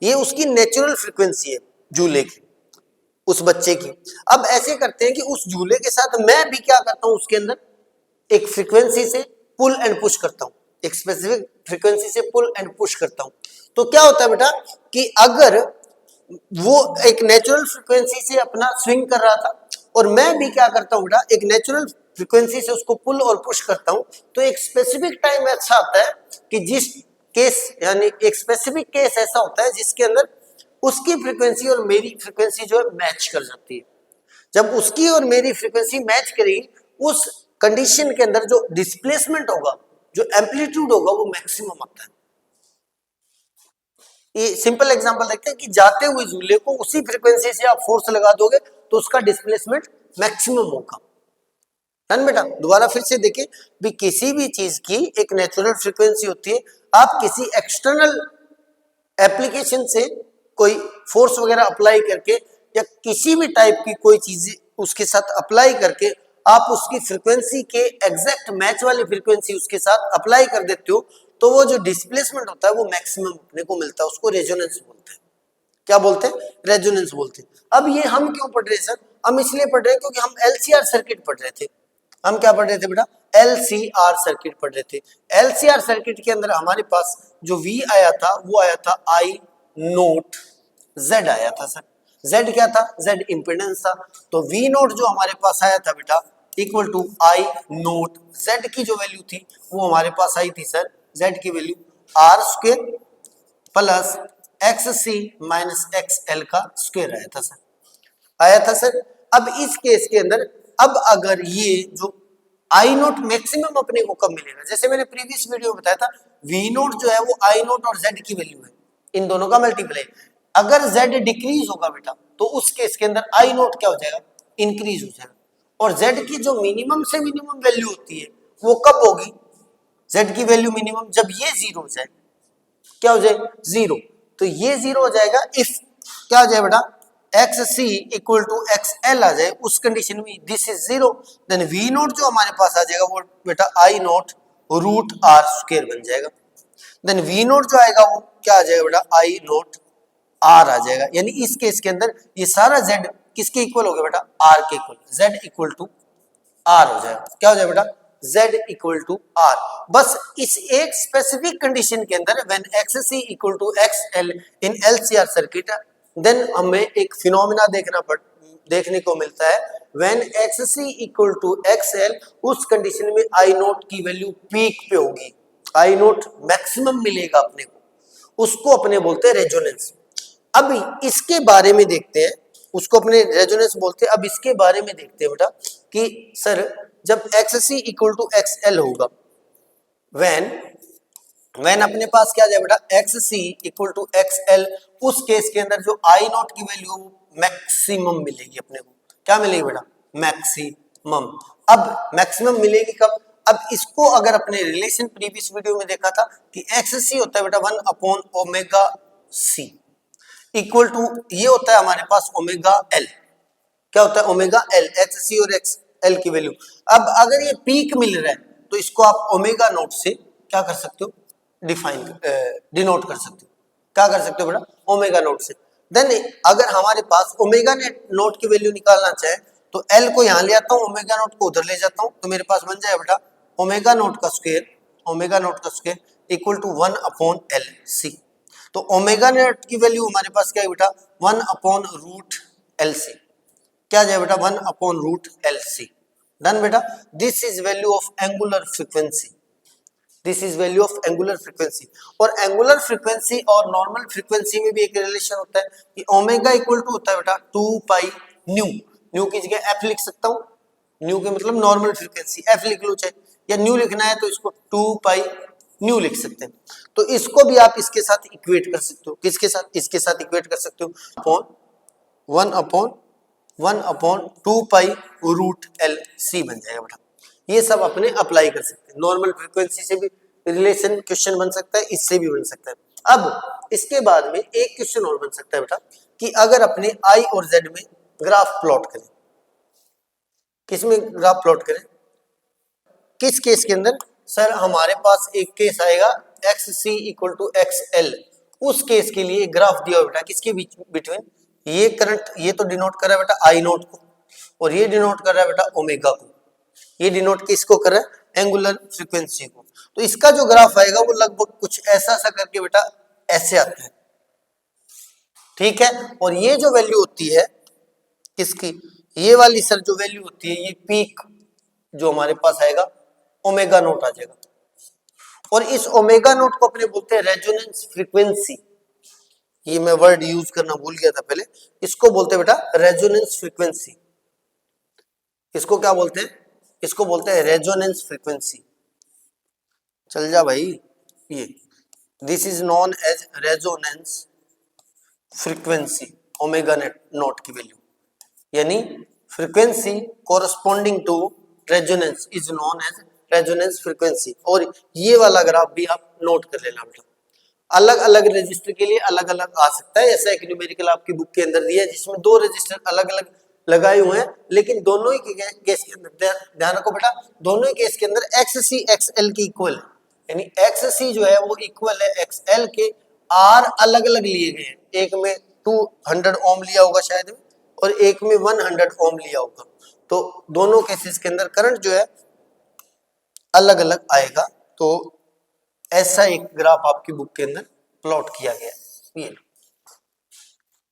ये उसकी नेचुरल फ्रीक्वेंसी है झूले की, उस बच्चे की। अब ऐसे करते हैं कि उस झूले के साथ मैं भी क्या करता हूं, उसके अंदर एक फ्रीक्वेंसी से पुल एंड पुश करता हूं, एक स्पेसिफिक फ्रीक्वेंसी से पुल एंड पुश करता हूं। तो क्या होता है बेटा कि अगर वो एक नेचुरल फ्रीक्वेंसी से अपना स्विंग कर रहा था और मैं भी क्या करता हूं बेटा एक नेचुरल फ्रीक्वेंसी से उसको पुल और पुश करता हूं, तो एक स्पेसिफिक टाइम ऐसा आता है कि जिस केस यानी एक स्पेसिफिक केस ऐसा होता है जिसके अंदर उसकी फ्रीक्वेंसी और मेरी फ्रीक्वेंसी जो है मैच कर जाती है। जब उसकी और मेरी फ्रीक्वेंसी मैच करेगी, उस कंडीशन के अंदर जो डिस्प्लेसमेंट होगा, जो एम्पलीट्यूड होगा, वो मैक्सिमम आता है। ये सिंपल एग्जांपल देखते हैं कि जाते हुए झूले को उसी फ्रीक्वेंसी से आप फोर्स लगा दोगे तो उसका डिस्प्लेसमेंट मैक्सिमम होगा। डन बेटा, दोबारा फिर से देखें भी, किसी भी चीज की एक नेचुरल फ्रीक्वेंसी होती है, आप किसी एक्सटर्नल एप्लीकेशन से कोई फोर्स वगैरह अप्लाई करके या किसी भी टाइप की कोई चीज उसके साथ अप्लाई करके आप उसकी फ्रीक्वेंसी के एग्जैक्ट मैच वाली फ्रीक्वेंसी उसके साथ अप्लाई कर देते हो, तो वो जो डिस्प्लेसमेंट होता है वो मैक्सिमम अपने को मिलता है, उसको रेजोनेंस बोलते हैं। क्या बोलते हैं? रेजोनेंस बोलते हैं। अब ये हम क्यों पढ़ रहे हैं सर? हम इसलिए पढ़ रहे हैं क्योंकि हम एलसीआर सर्किट पढ़ रहे थे। हम क्या पढ़ रहे थे बेटा? एलसीआर सर्किट पढ़ रहे थे। एलसीआर सर्किट के अंदर हमारे पास जो V आया था वो आया था I नोट Z आया था सर। Z क्या था? Z इंपेडेंस था। तो V नोट जो हमारे पास आया था बेटा equal to I naught, Z की जो वैल्यू थी वो हमारे पास आई थी सर, Z की value R square plus XC minus XL का स्क्वायर आया था सर, आया था सर। अब इस केस के अंदर अब अगर ये जो आई नोट मैक्सिमम अपने को कब मिलेगा, जैसे मैंने प्रीवियस वीडियो में बताया था, वी नोट जो है वो आई नोट और जेड की वैल्यू है, इन दोनों का मल्टीप्लाई। अगर जेड डिक्रीज होगा बेटा तो उस केस के अंदर आई नोट क्या हो जाएगा? इंक्रीज हो जाएगा। और जेड की जो मिनिमम से मिनिमम वैल्यू होती है वो कब होगी? जेड की वैल्यू मिनिमम जब ये जीरो हो जाए, क्या हो जाए? जीरो। तो ये जीरो हो जाएगा इफ क्या हो जाए बेटा? XC इक्वल टू XL आ जाए, उस कंडीशन में this is zero, then V naught जो हमारे पास आ जाएगा वो बेटा I naught root R square बन जाएगा। देन V नोट जो आएगा वो क्या आ जाएगा बेटा? I नोट R आ जाएगा। यानी इस केस के अंदर ये सारा Z किसके इक्वल हो गया बेटा? R के equal, Z equal to R हो जाएगा। क्या हो जाएगा बेटा? Z equal to R। बस इस एक स्पेसिफिक कंडीशन के अंदर when XC equal to XL in LCR circuit, then हमें एक फिनोमिना देखने को मिलता है, when XC equal to XL, उस कंडीशन में I नोट की वैल्यू पीक पे होगी, I नोट मैक्सिमम मिलेगा अपने को, उसको अपने बोलते हैं रेजोनेंस। अब इसके बारे में देखते हैं, उसको अपने रेजोनेंस बोलते हैं। अब इसके बारे में देखते हैं बेटा कि सर जब XC इक्वल टू XL होगा, व्हेन अपने पास क्या आ जाए बेटा? XC इक्वल टू XL, उस केस के अंदर जो I नोट की वैल्यू मैक्सिमम मिलेगी अपने को। क्या मिलेगी बेटा? मैक्सिमम। अब मैक्सिमम मिलेगी कब? अब इसको अगर अपने रिलेशन प्रीवियस वीडियो में देखा था कि XC होता है बेटा 1 upon omega C। Equal to ये होता है हमारे पास ओमेगा एल। क्या होता है? ओमेगा एल, एच सी और एक्स एल की वैल्यू। अब अगर ये पीक मिल रहा है तो इसको आप ओमेगा नोट से क्या कर सकते हो? डिनोट कर सकते हो। क्या कर सकते हो बेटा? ओमेगा नोट से। देन अगर हमारे पास ओमेगा नोट की वैल्यू निकालना चाहे तो एल को यहां ले आता हूं, ओमेगा नोट को उधर ले जाता हूं, तो मेरे पास बन जाए बेटा ओमेगा नोट का square equal to 1 upon L C. तो ओमेगा नोट की वैल्यू हमारे पास क्या है बेटा? 1 अपॉन रूट एल सी। क्या जाए बेटा? 1 upon root L C. Done बेटा। This is value of angular frequency. This is value of angular frequency. और एंगुलर फ्रीक्वेंसी और नॉर्मल फ्रीक्वेंसी में भी एक रिलेशन होता है कि ओमेगा इक्वल टू होता है बेटा 2 पाई न्यू। न्यू की जगह एफ लिख सकता हूं। न्यू के मतलब नॉर्मल फ्रीक्वेंसी, एफ लिख लो चाहे, या न्यू लिखना है तो इसको 2 पाई न्यू लिख सकते हैं। तो इसको भी आप इसके साथ इक्वेट कर सकते हो। किसके साथ? इसके साथ इक्वेट कर सकते हो। Upon 1 upon 2 pi root L C बन जाएगा बेटा। ये सब अपने अप्लाई कर सकते हैं। नॉर्मल फ्रीक्वेंसी से भी रिलेशन क्वेश्चन बन सकता है, इससे भी बन सकता है। अब इसके बाद में एक क्वेश्चन और बन सकता है बेटा कि अगर अपने आई और जेड में ग्राफ प्लॉट करें। किसमें ग्राफ प्लॉट करें? किस केस के अंदर? सर हमारे पास एक केस आएगा X C equal to X L. उस केस के लिए ग्राफ दिया बेटा किसके बीच बिटवीन, ये करंट ये तो डिनोट कर रहा है बेटा आई नोट को, और ये डिनोट कर रहा है बेटा ओमेगा को। ये डिनोट किसको कर रहा है? एंगुलर फ्रीक्वेंसी को। तो इसका जो ग्राफ आएगा वो लगभग कुछ ऐसा सा करके बेटा ऐसे आता है। ठीक है। और ये जो वैल्यू होती है किसकी, ये वाली सर जो वैल्यू होती है, ये पीक जो हमारे पास आएगा ओमेगा नोट आ जाएगा। और इस ओमेगा नोट को अपने बोलते हैं रेजोनेंस फ्रीक्वेंसी। ये मैं वर्ड यूज करना भूल गया था पहले। इसको बोलते हैं बेटा रेजोनेंस फ्रीक्वेंसी। इसको क्या बोलते हैं? इसको बोलते हैं रेजोनेंस फ्रीक्वेंसी। चल जा भाई। ये this is known as resonance frequency. Omega naught की वैल्यू यानी frequency corresponding to resonance is known as resonance frequency. और ये वाला ग्राफ भी आप नोट कर लेना बेटा। अलग अलग रजिस्टर के लिए अलग अलग आ सकता है। ऐसा एक न्यूमेरिकल आपकी बुक के अंदर दिया है जिसमें 2 रजिस्टर अलग अलग लगाए हुए हैं, लेकिन दोनों ही केस के अंदर ध्यान रखो बेटा, दोनों ही केस के अंदर एक्स सी एक्स एल की इक्वल है। यानी एक्स सी जो है वो इक्वल है एक्स एल के। आर अलग अलग लिए गए हैं। एक में 200 ओम लिया होगा शायद, और एक में 100 ओम लिया होगा। तो दोनों केसेस के अंदर करंट जो है अलग अलग आएगा। तो ऐसा एक ग्राफ आपकी बुक के अंदर प्लॉट किया गया है। ये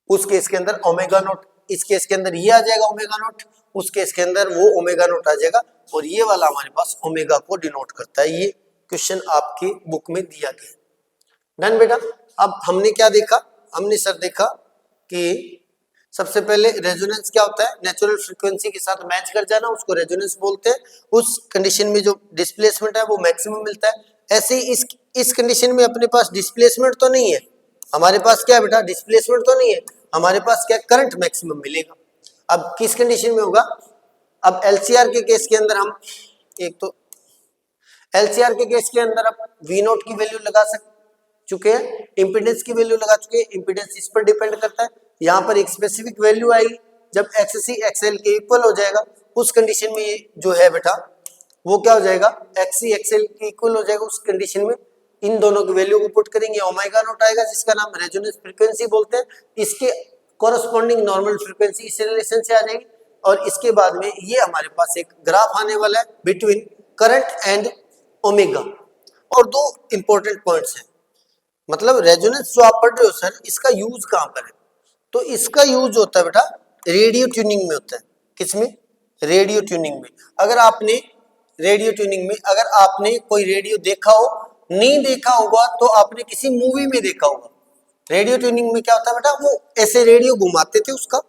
उस केस के अंदर ओमेगा नोट, इस केस के अंदर ये आ जाएगा ओमेगा नोट, उस केस के अंदर वो ओमेगा नोट आ जाएगा, और ये वाला हमारे पास ओमेगा को डिनोट करता है। ये क्वेश्चन आपकी बुक में दिया गया। डन बेटा। अब हमने क्या देखा? हमने सर देखा कि सबसे पहले रेजोनेंस क्या होता है? नेचुरल फ्रीक्वेंसी के साथ मैच कर जाना, उसको रेजोनेंस बोलते हैं। उस कंडीशन में जो डिस्प्लेसमेंट है वो मैक्सिमम मिलता है। ऐसे ही इस कंडीशन में अपने पास डिस्प्लेसमेंट तो नहीं है, हमारे पास क्या है बेटा? डिस्प्लेसमेंट तो नहीं है, हमारे पास क्या? करंट मैक्सिमम मिलेगा। अब किस कंडीशन में होगा? अब एलसीआर के केस के अंदर हम एक तो एलसीआर के केस के अंदर अब वी नोट की वैल्यू लगा चुके हैं, इंपीडेंस की वैल्यू लगा चुके हैं। इंपीडेंस इस पर डिपेंड करता है। यहाँ पर एक स्पेसिफिक वैल्यू आएगी जब एक्ससी एक्सएल के इक्वल हो जाएगा, उस कंडीशन में ये जो है बेटा वो क्या हो जाएगा? एक्ससी एक्सएल के इक्वल हो जाएगा। उस कंडीशन में इन दोनों की वैल्यू को पुट करेंगे, ओमेगा नोट आएगा जिसका नाम रेजोनेंस फ्रीक्वेंसी बोलते हैं। इसके कोरस्पॉन्डिंग नॉर्मल फ्रीक्वेंसी इस रिलेशन से आ जाएगी। और इसके बाद में ये हमारे पास एक ग्राफ आने वाला है बिटवीन करंट एंड ओमेगा। और 2 इंपॉर्टेंट पॉइंट्स हैं, मतलब रेजोनेंस जो आप पढ़ रहे हो सर, इसका यूज कहां पर है? तो इसका यूज होता है बेटा रेडियो ट्यूनिंग में होता है। किसमें? रेडियो ट्यूनिंग में। अगर आपने रेडियो ट्यूनिंग में अगर आपने कोई रेडियो देखा हो, नहीं देखा होगा तो आपने किसी मूवी में देखा होगा। रेडियो ट्यूनिंग में क्या होता है बेटा? वो ऐसे रेडियो घुमाते थे, उसका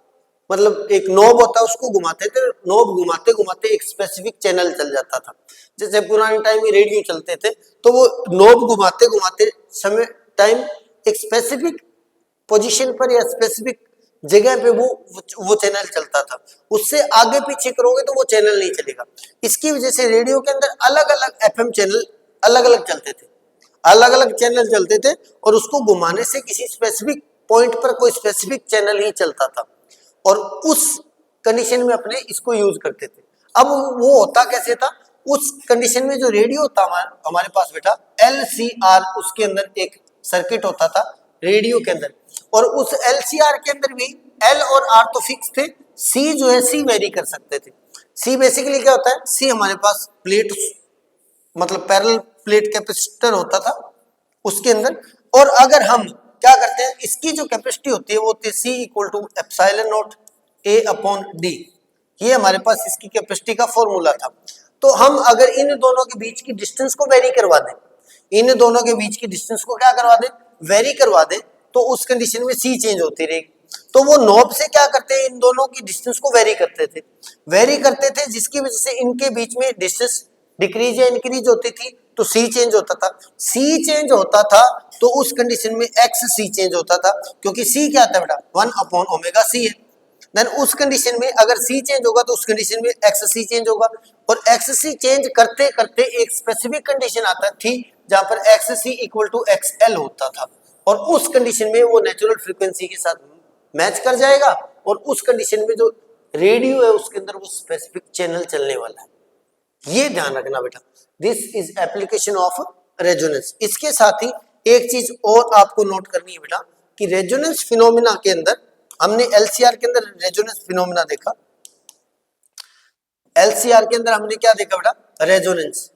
मतलब एक नॉब होता है, उसको घुमाते थे, नॉब घुमाते घुमाते एक स्पेसिफिक चैनल चल जाता था। जैसे पुराने टाइम में रेडियो चलते थे तो वो नॉब घुमाते घुमाते समय टाइम एक स्पेसिफिक पोजीशन पर या स्पेसिफिक जगह पे वो चैनल चलता था। उससे आगे पीछे करोगे तो वो चैनल नहीं चलेगा। इसकी वजह से रेडियो के अंदर अलग अलग एफएम चैनल अलग अलग चलते थे, अलग अलग चैनल चलते थे, और उसको घुमाने से किसी स्पेसिफिक पॉइंट पर कोई स्पेसिफिक चैनल ही चलता था और उस कंडीशन में अपने इसको यूज करते थे। अब वो होता कैसे था, उस कंडीशन में जो रेडियो था हमारे पास बेटा LCR, उसके अंदर एक सर्किट होता था रेडियो के अंदर, और उस LCR के अंदर भी L और R तो फिक्स थे, C जो है C वेरी कर सकते थे। C बेसिकली क्या होता है, C हमारे पास प्लेट मतलब पैरेलल प्लेट कैपेसिटर होता था उसके अंदर, और अगर हम क्या करते हैं, इसकी जो कैपेसिटी होती है वो होती है C equal to epsilon naught A upon D, ये हमारे पास इसकी कैपेसिटी का फॉर्मूला था। तो हम अगर इन दोनों के बीच की डिस्टेंस को वेरी करवा दें, इन दोनों के बीच की डिस्टेंस को क्या करवा दें, वेरी करवा दें, तो उस कंडीशन में C चेंज होती रहेगी। तो वो नॉब से क्या करते हैं, इन दोनों की डिस्टेंस को वेरी करते थे, जिसकी वजह से इनके बीच में डिस्टेंस डिक्रीज या इंक्रीज होती थी, तो C चेंज होता था। C चेंज होता था तो उस कंडीशन में XC चेंज होता था, क्योंकि C क्या था बेटा 1 अपॉन ओमेगा C है। देन उस कंडीशन में अगर C चेंज होगा तो उस कंडीशन में XC चेंज होगा, और XC चेंज करते करते एक स्पेसिफिक कंडीशन आता थी जहां पर XC इक्वल टू XL होता था, और उस कंडीशन में वो नेचुरल फ्रीक्वेंसी के साथ मैच कर जाएगा, और उस कंडीशन में जो रेडियो है उसके अंदर वो स्पेसिफिक चैनल चलने वाला है। ये ध्यान रखना बेटा, this is application of resonance. इसके साथ ही एक चीज और आपको नोट करनी है बेटा कि रेजोनेंस फिनोमिना के अंदर हमने LCR के अंदर रेजोनेंस फिनोमिना देखा, LCR के अंदर हमने क्या देखा बेटा, रेजोनेंस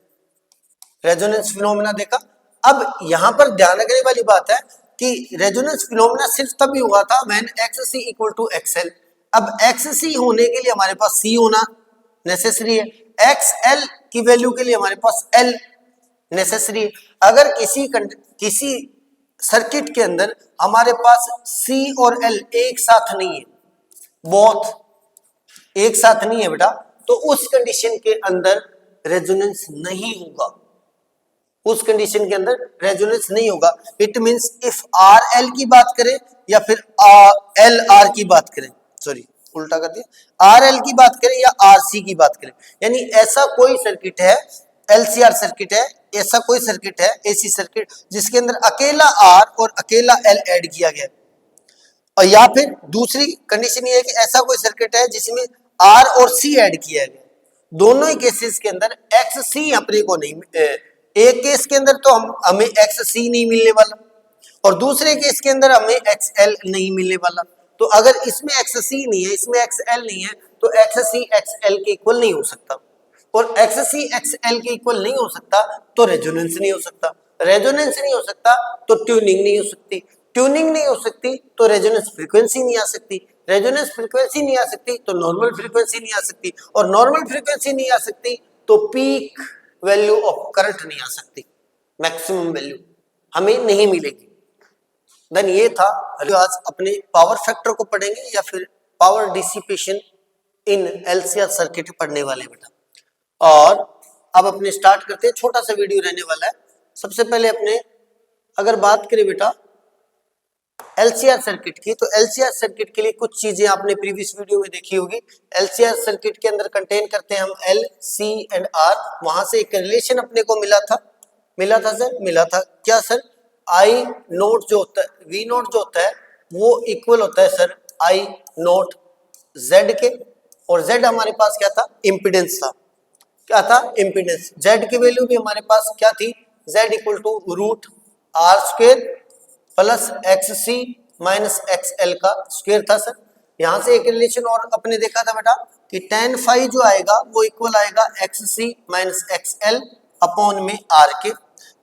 फिनोमिना देखा। अब यहां पर ध्यान रखने वाली बात है कि रेजोनेंस फिनोमिना सिर्फ तभी हुआ था when XC equal to XL। अब XC होने के लिए हमारे पास C होना नेसेसरी है, XL की वैल्यू के लिए हमारे पास L नेसेसरी है। अगर किसी सर्किट के अंदर हमारे पास C और L एक साथ नहीं है, बोथ एक साथ नहीं है बेटा, तो उस कंडीशन के अंदर रेजोनेंस नहीं होगा, उस कंडीशन के अंदर रेजोनेंस नहीं होगा। इट मींस इफ RL की बात करें या फिर LR की बात करें, सॉरी उल्टा कर दिया, RL की बात करें या RC की बात करें, यानी ऐसा कोई सर्किट है, LCR सर्किट है, ऐसा कोई सर्किट है AC सर्किट जिसके अंदर अकेला R और अकेला L ऐड किया गया, और या फिर दूसरी कंडीशन ये है कि ऐसा कोई सर्किट है जिसमें R और C ऐड किया गया। दोनों ही केसेस के अंदर XC अपने को नहीं, एक केस के अंदर तो हमें XC नहीं मिलने वाला और दूसरे केस के अंदर हमें XL नहीं मिलने वाला। तो अगर इसमें XC नहीं है, इसमें XL नहीं है, तो XC XL के इक्वल नहीं हो सकता, और XC XL के इक्वल नहीं हो सकता तो रेजोनेंस नहीं हो सकता, रेजोनेंस नहीं हो सकता तो ट्यूनिंग नहीं हो सकती, ट्यूनिंग नहीं हो सकती तो रेजोनेंस फ्रीक्वेंसी नहीं आ सकती, रेजोनेंस फ्रीक्वेंसी नहीं आ सकती तो नॉर्मल फ्रीक्वेंसी नहीं आ सकती, और नॉर्मल फ्रीक्वेंसी नहीं आ सकती तो पीक वैल्यू ऑफ करंट नहीं आ सकती, मैक्सिमम वैल्यू हमें नहीं मिलेगी। देन ये था, आज अपने पावर फैक्टर को पढ़ेंगे या फिर power dissipation in LCR circuit पढ़ने वाले बेटा। और अब अपने स्टार्ट करते हैं, छोटा सा वीडियो रहने वाला है। सबसे पहले अपने अगर बात करें बेटा LCR सर्किट की, तो LCR सर्किट के लिए कुछ चीजें आपने प्रीवियस वीडियो में देखी होगी। LCR सर्किट के अंदर कंटेन करते हैं हम L, C एंड R। वहां से एक रिलेशन अपने को मिला था सर, मिला था क्या सर, I नोट जो होता है, V नोट जो होता है वो इक्वल होता है सर I नोट Z के, और Z हमारे पास क्या था, इम्पिडेंस था, क्या था, इम्पिडेंस। Z की वैल्यू भी हमारे पास क्या थी, Z equal to root R square plus XC minus XL का स्क्वायर था सर। यहां से एक रिलेशन और अपने देखा था बेटा कि tan फाई जो आएगा वो इक्वल आएगा XC माइनस XL अपॉन में R के।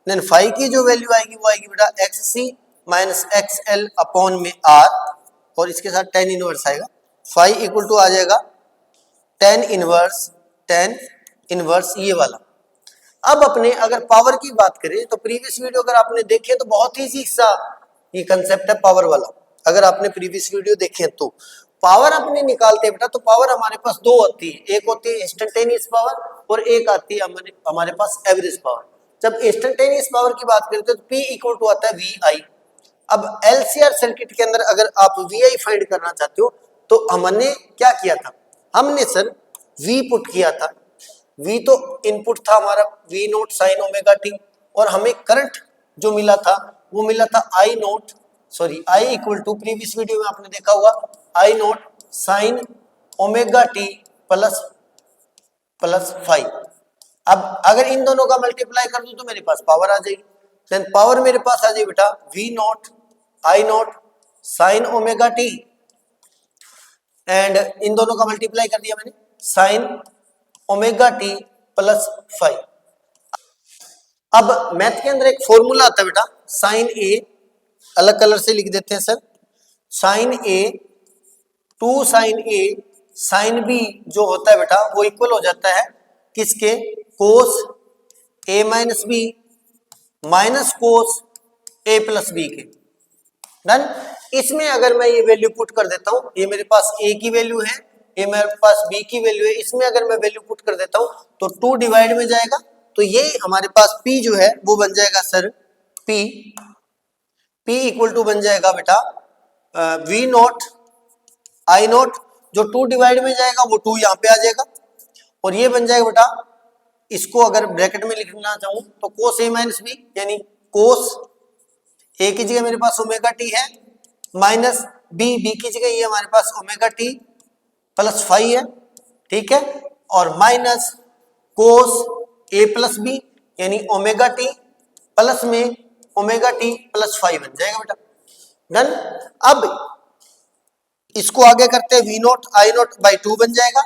देन फाई की जो वैल्यू आएगी वो आएगी बेटा XC माइनस XL अपॉन में R, और इसके साथ tan इनवर्स आएगा, फाई इक्वल टू आ जाएगा tan इनवर्स ये वाला। अब अपने अगर पावर की बात करें तो प्रीवियस वीडियो अगर आपने देखे तो बहुत ही सा ये कंसेप्ट है पावर वाला, अगर आपने प्रीवियस वीडियो देखे तो पावर अपने निकालते हैं बेटा, तो पावर हमारे पास दो होती है, एक होती है इंस्टेंटेनियस पावर और एक आती है हमारे पास एवरेज पावर। जब इंस्टेंटेनियस पावर की बात करते हैं तो P इक्वल टू आता है VI। अब LCR सर्किट के अंदर अगर आप VI फाइंड करना चाहते हो तो हमने क्या किया था, हमने सर V पुट किया था, V तो इनपुट था हमारा V note sine omega T, और हमें करंट जो मिला था वो मिला था I naught sorry I equal to, previous video में आपने देखा होगा I naught sine omega t plus plus 5। अब अगर इन दोनों का मल्टीप्लाई कर दूं तो मेरे पास पावर आ जाएगी। देन पावर मेरे पास आ जाएगी बेटा V naught I naught sine omega t, and इन दोनों का मल्टीप्लाई कर दिया मैंने साइन ओमेगा टी प्लस 5। अब मैथ के अंदर एक फॉर्मूला आता है बेटा साइन ए, अलग कलर से लिख देते हैं sir, sine A two sine A sine B जो होता है बेटा वो इक्वल हो जाता है किसके, कोस ए माइनस बी माइनस कोस ए प्लस बी के। डन। इसमें अगर मैं ये वैल्यू पुट कर देता हूं, ये मेरे पास ए की वैल्यू है, ये मेरे पास बी की वैल्यू है, इसमें अगर मैं वैल्यू पुट कर देता हूं तो 2 डिवाइड में जाएगा, तो ये हमारे पास p जो है वो बन जाएगा सर p इक्वल टू बन जाएगा बेटा वी नॉट आई नॉट, जो 2 डिवाइड में जाएगा वो 2 यहाँ पे आ जाएगा, और ये बन जाएगा बेटा, इसको अगर ब्रैकेट में लिखना चाहूं तो कोस ए माइनस बी, यानी कोस ए की जगह मेरे पास ओमेगा टी है माइनस बी की जगह ये हमारे पास ओमेगा टी प्लस 5 है, ठीक है, और माइनस कोस ए प्लस बी यानी ओमेगा टी प्लस में ओमेगा टी प्लस 5 बन जाएगा बेटा। डन। अब इसको आगे करते हैं V naught I naught by 2 बन जाएगा,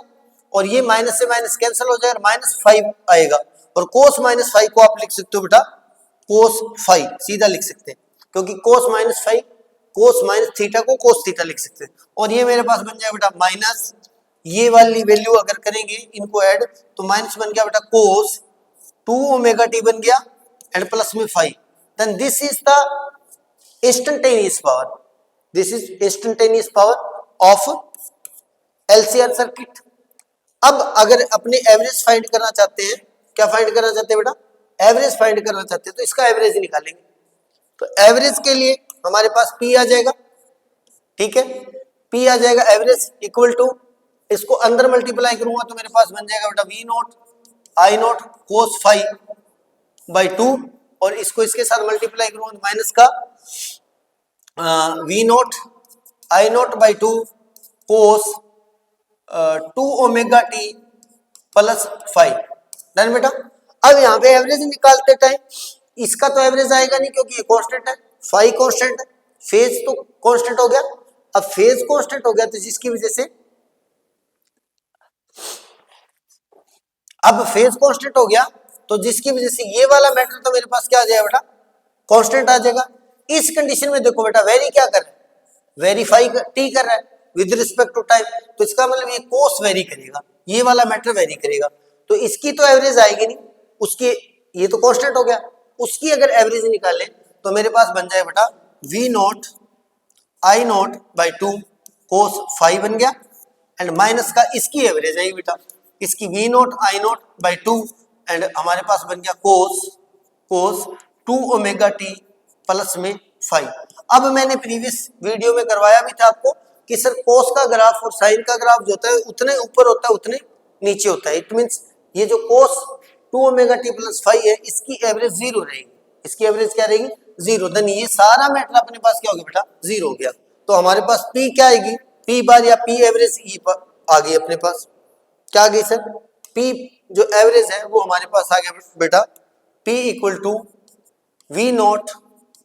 और ये माइनस से माइनस कैंसिल हो जाएगा, माइनस 5 आएगा, और कोस माइनस 5 को आप लिख सकते हो बेटा कोस 5 सीधा लिख सकते हैं, क्योंकि कोस माइनस 5 कोस माइनस थीटा को कोस थीटा लिख सकते हैं, और ये मेरे पास बन जाएगा बेटा माइनस, ये वाली वैल्यू अगर करेंगे इनको ऐड तो माइनस बन गया बेटा कोस 2 ओमेगा टी बन गया एंड प्लस में 5। Then this is the instantaneous power, this is instantaneous power of LCR circuit. अब अगर अपने एवरेज फाइंड करना चाहते हैं, क्या फाइंड करना चाहते हैं बेटा, एवरेज फाइंड करना चाहते हैं, तो इसका एवरेज निकालेंगे। तो एवरेज के लिए हमारे पास P आ जाएगा, ठीक है, P आ जाएगा एवरेज इक्वल टू, इसको अंदर मल्टीप्लाई करूंगा तो मेरे पास बन जाएगा बेटा V naught I naught cos 5 by 2, और इसको इसके साथ मल्टीप्लाई करूंगा तो माइनस का V naught I naught by 2 cos 2 omega t plus 5। Done बेटा। अब यहाँ पे एवरेज निकालते टाइम इसका तो एवरेज आएगा नहीं क्योंकि ये कांस्टेंट है, 5 कांस्टेंट है, फेज तो कांस्टेंट हो गया। अब फेज कांस्टेंट हो गया तो जिसकी वजह से, अब फेज कांस्टेंट हो गया तो जिसकी वजह से ये वाला मैटर तो मेरे पास क्या आ जाएगा बेटा, कांस्टेंट आ जाएगा। इस कंडीशन में देखो बेटा वेरी क्या कर रहा है, वेरीफाई टी कर रहा है विद रिस्पेक्ट टू टाइम, तो इसका मतलब ये कोस वेरी करेगा, ये वाला मैटर वेरी करेगा, तो इसकी तो एवरेज आएगी नहीं, उसकी ये तो कांस्टेंट हो गया, उसकी अगर एवरेज निकालें तो मेरे पास बन जाए बेटा V naught I naught by 2 cos 5 बन गया, एंड माइनस का इसकी एवरेज आएगी बेटा, इसकी V naught I naught by 2, and हमारे पास बन गया कोस 2 ओमेगा टी प्लस में 5। अब मैंने प्रीवियस वीडियो में करवाया भी था आपको कि सर कोस का ग्राफ और साइन का ग्राफ जो होता है उतने ऊपर होता है उतने नीचे होता है, इट मींस ये जो कोस 2 ओमेगा टी प्लस 5 है इसकी एवरेज 0 रहेगी, इसकी एवरेज क्या रहेगी 0। देन ये सारा मैटर अपने पास क्या हो गया बेटा 0 हो गया, तो हमारे पास P क्या आएगी, P बार या P एवरेज आ गई अपने पास, क्या आ गई सर, P जो एवरेज है वो हमारे पास आ गया बेटा P equal to V naught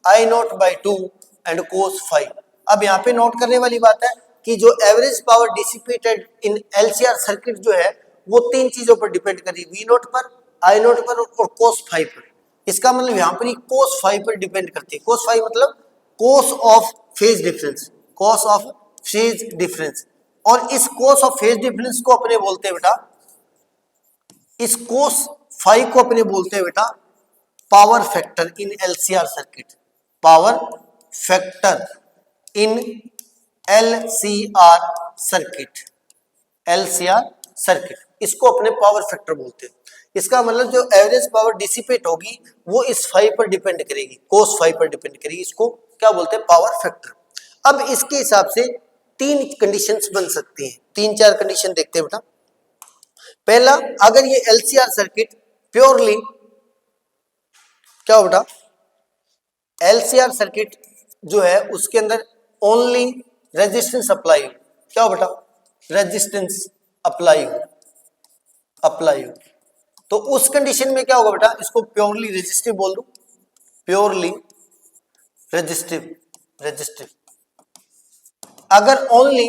I naught by 2 and cos 5। अब यहाँ पे नोट करने वाली बात है कि जो एवरेज पावर डिसिपेटेड इन एलसीआर सर्किट जो है वो 3 चीजों पर डिपेंड कर रही है, वी नॉट पर, आई नॉट पर और कोस 5 पर। इसका मतलब यहाँ पर कोस 5 पर डिपेंड करती है, कोस 5 मतलब cos of phase difference, cos of phase difference, और इस कोस ऑफ फेज डिफरेंस को अपने बोलते हैं बेटा, इस कोस 5 को अपने बोलते हैं बेटा power factor in LCR circuit, power factor in LCR circuit, LCR circuit इसको अपने पावर फैक्टर बोलते हैं। इसका मतलब जो एवरेज पावर डिसिपेट होगी वो इस 5 पर डिपेंड करेगी, कोस 5 पर डिपेंड करेगी, इसको क्या बोलते हैं पावर फैक्टर। अब इसके हिसाब से 3 कंडीशंस बन सकती हैं, 3-4 कंडीशन देखते हैं बेटा। पहला, अगर ये एलसीआर सर्किट प्योरली क्या हो बेटा, एलसीआर सर्किट जो है उसके अंदर ओनली रेजिस्टेंस अप्लाई हो, क्या हो बेटा, रेजिस्टेंस अप्लाई हो, तो उस कंडीशन में क्या होगा बेटा, इसको प्योरली रेजिस्टिव बोल दो, प्योरली रेजिस्टिव। अगर ओनली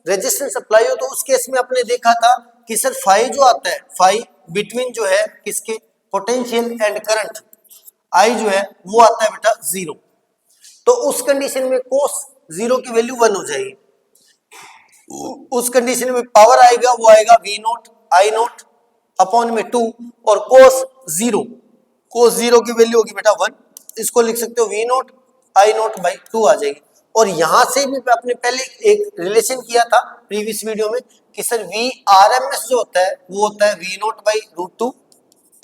रेजिस्टेंस अप्लाई हो तो उस केस में आपने देखा था कि सर फाई जो आता है, फाई बिटवीन जो है किसके, पोटेंशियल एंड करंट, आई जो है वो आता है बेटा 0, तो उस कंडीशन में कोस 0 की वैल्यू 1 हो जाएगी। उस कंडीशन में पावर आएगा वो आएगा V note I naught upon में 2 और कोस 0 की वैल्यू होगी बेटा 1, इसको लिख सकते हो V note I note by 2 आ जाएगी। और यहां से भी आपने पहले एक रिलेशन किया था प्रीवियस वीडियो में कि सर VRMS जो होता है वो होता है V naught by root 2,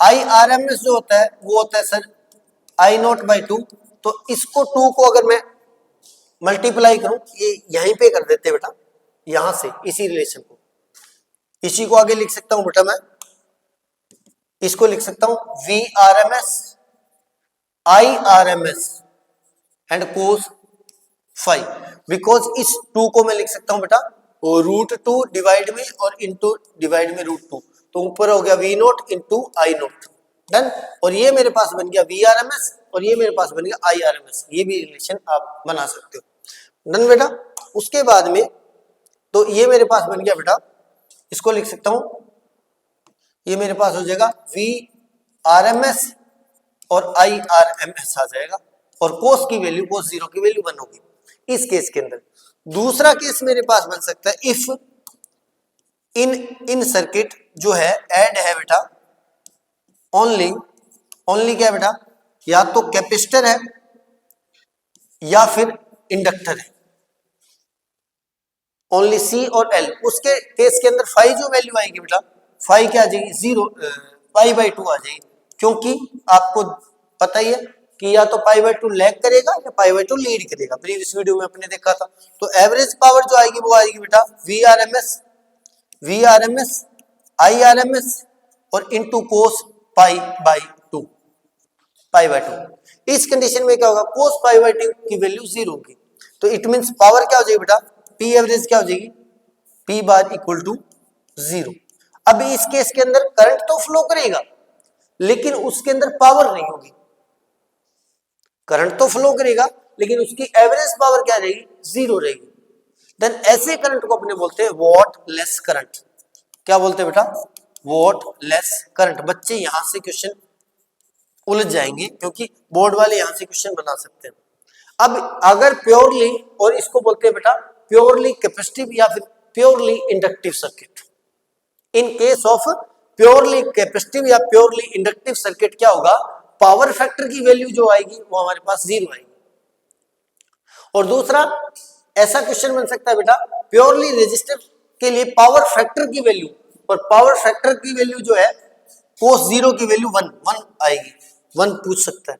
IRMS जो होता है वो होता है सर I नोट बाई 2, तो इसको 2 को अगर मैं मल्टीप्लाई करूं, ये यहीं पे कर देते बेटा, यहां से इसी रिलेशन को, इसी को आगे लिख सकता हूं बेटा, मैं इसको लिख सकता हूं VRMS IRMS and cos phi, because इस 2 को मैं लिख सकता हूं बेटा रूट 2 डिवाइड में और इनटू डिवाइड में रूट 2, तो ऊपर हो गया V note into I note, done. और ये मेरे पास बन गया VRMS और ये मेरे पास बन गया IRMS, ये भी रिलेशन आप बना सकते हो, डन बेटा। उसके बाद में तो ये मेरे पास बन गया बेटा, इसको लिख सकता हूं, ये मेरे पास हो जाएगा VRMS और IRMS आ जाएगा, और कोस की वैल्यू, कोस 0 की वैल्यू 1 होगी इस केस के अंदर। दूसरा केस मेरे पास बन सकता है इफ इन सर्किट जो है ऐड है बेटा ओनली क्या है बेटा, या तो कैपेसिटर है या फिर इंडक्टर है, ओनली C और L, उसके केस के अंदर फाई जो वैल्यू आएगी बेटा, फाई क्या आ जाएगी 0 पाई बाई 2 आ जाएगी, क्योंकि आपको पता ही है कि या तो पाई बाई 2 लैग करेगा या पाई बाई 2 लीड करेगा, प्रीवियस वीडियो में अपने देखा था। तो एवरेज पावर जो आएगी वो आएगी बेटा VRMS IRMS और इनटू कोस पाई बाई 2। इस कंडीशन में क्या होगा, कोस पाई बाई 2 की वैल्यू 0 होगी, तो इट मींस पावर क्या हो जाएगी बेटा, P एवरेज क्या हो जाएगी, P बार इक्वल टू 0। अब इस केस के अंदर करंट तो फ्लो करेगा लेकिन उसके अंदर पावर नहीं होगी, करंट तो फ्लो करेगा लेकिन उसकी एवरेज पावर क्या रहेगी, 0 रहेगी। देन ऐसे करंट को अपने बोलते हैं वॉट लेस करंट, क्या बोलते हैं बेटा, वॉट लेस करंट। बच्चे यहां से क्वेश्चन उलझ जाएंगे क्योंकि बोर्ड वाले यहां से क्वेश्चन बना सकते हैं। अब अगर प्योरली, और इसको बोलते हैं बेटा प्योरली कैपेसिटिव या फिर purely inductive circuit, in case of purely capacitive या प्योरली इंडक्टिव सर्किट क्या होगा, पावर फैक्टर की वैल्यू जो आएगी वो हमारे पास 0 आएगी। और दूसरा ऐसा क्वेश्चन बन सकता है बेटा प्योरली रेजिस्टिव के लिए पावर फैक्टर की वैल्यू, और पावर फैक्टर की वैल्यू जो है कोस 0 की वैल्यू 1 आएगी, 1 पूछ सकता है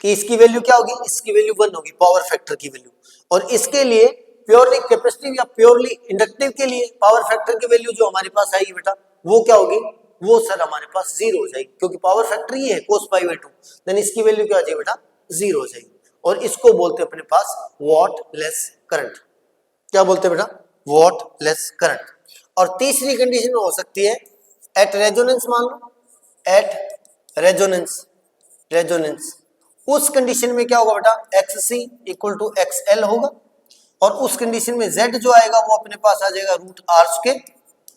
कि इसकी वैल्यू क्या होगी, इसकी वैल्यू 1 होगी पावर फैक्टर की वैल्यू। और इसके लिए प्योरली कैपेसिटिव या प्योरली इंडक्टिव के लिए पावर फैक्टर की वैल्यू जो हमारे पास आएगी बेटा वो क्या होगी, वो सर हमारे पास 0 हो जाएगी, क्योंकि पावर फैक्टर ही है कोस पाई बाई 2, देन इसकी वैल्यू क्या हो जाएगी बेटा 0 हो जाएगी। और इसको बोलते हैं अपने पास वॉट लेस करंट, क्या बोलते हैं बेटा, वॉट लेस करंट। और तीसरी कंडीशन हो सकती है एट रेजोनेंस, मान लो एट रेजोनेंस, उस कंडीशन में क्या होगा बेटा, XC इक्वल टू XL होगा, और उस कंडीशन में Z जो आएगा वो अपने पास आ जाएगा root R square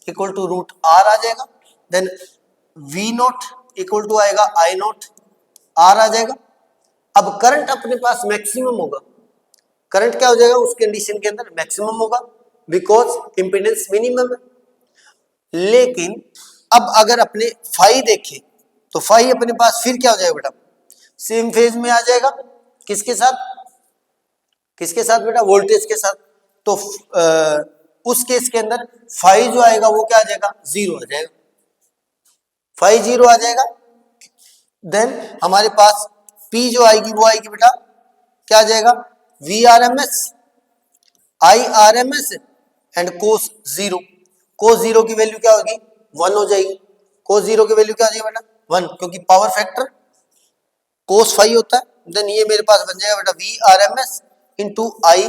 equal to root R आ जाएगा, then V naught equal to आएगा I नोट R आ जाएगा। अब करंट अपने पास मैक्सिमम होगा, करंट क्या हो जाएगा उस कंडीशन के अंदर, मैक्सिमम होगा बिकॉज इंपेडेंस मिनिमम है। लेकिन अब अगर अपने फाई देखें तो फाई अपने पास फिर क्या हो जाएगा बेटा, सेम फेज में आ जाएगा, किसके साथ बेटा, वोल्टेज के साथ। तो उस केस के अंदर फाई जो आएगा वो क्या आ जाएगा, 0 आ जाएगा, फाई 0 आ जाएगा। देन हमारे पास P जो आएगी वो आएगी बेटा क्या आ जाएगा, VRMS IRMS एंड कोस 0, कोस 0 की वैल्यू क्या होगी, 1 हो जाएगी, कोस 0 की वैल्यू क्या आ जाएगी बेटा 1, क्योंकि पावर फैक्टर कोस फाई होता है देन ये मेरे पास बन जाएगा बेटा V R M S into I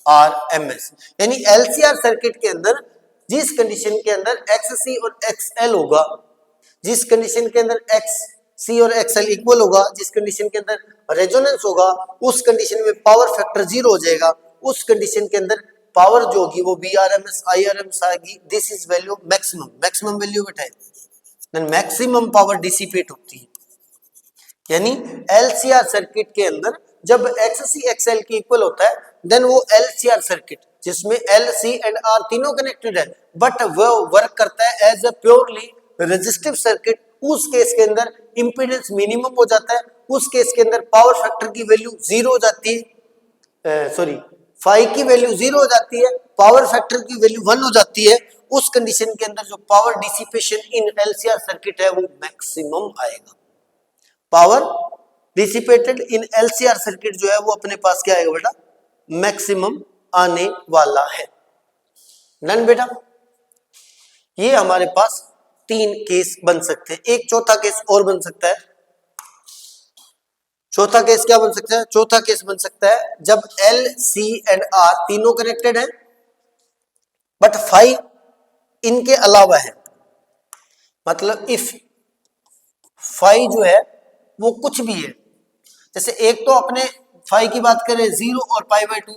R M S यानी एलसीआर सर्किट के अंदर जिस कंडीशन के अंदर एक्स सी और एक्स एल होगा, जिस कंडीशन के अंदर एक्स सी और एक्स एल इक्वल होगा, जिस कंडीशन के अंदर रेजोनेंस होगा, उस कंडीशन में पावर फैक्टर 0 हो जाएगा। उस कंडीशन के अंदर पावर जो होगी वो VRMS IRMS आएगी। This is value maximum, maximum value बेटा है, देन मैक्सिमम पावर डिसिपेट होती है। यानी LCR सर्किट के अंदर जब XC XL के इक्वल होता है देन वो LCR सर्किट जिसमें L C एंड R तीनों कनेक्टेड है बट वो वर्क करता है as a purely resistive circuit. उस केस के अंदर इंपीडेंस मिनिमम हो जाता है, उस केस के अंदर पावर फैक्टर की वैल्यू 0 हो जाती है, सॉरी फाई की वैल्यू 0 हो जाती है, पावर फैक्टर की वैल्यू 1 हो जाती है। उस कंडीशन के अंदर जो power dissipation in LCR circuit है वो मैक्सिमम आएगा। पावर डिसिपेटेड इन LCR सर्किट जो है वो अपने पास क्या आएगा बेटा, मैक्सिमम आने वाला है। डन बेटा, ये हमारे पास 3 केस बन सकते हैं। एक चौथा केस और बन सकता है। चौथा केस क्या बन सकता है? चौथा केस बन सकता है जब L, C एंड R तीनों कनेक्टेड है बट फाई इनके अलावा है। मतलब इफ फाई जो है वो कुछ भी है, जैसे एक तो अपने फाई की बात करें 0 और π/2,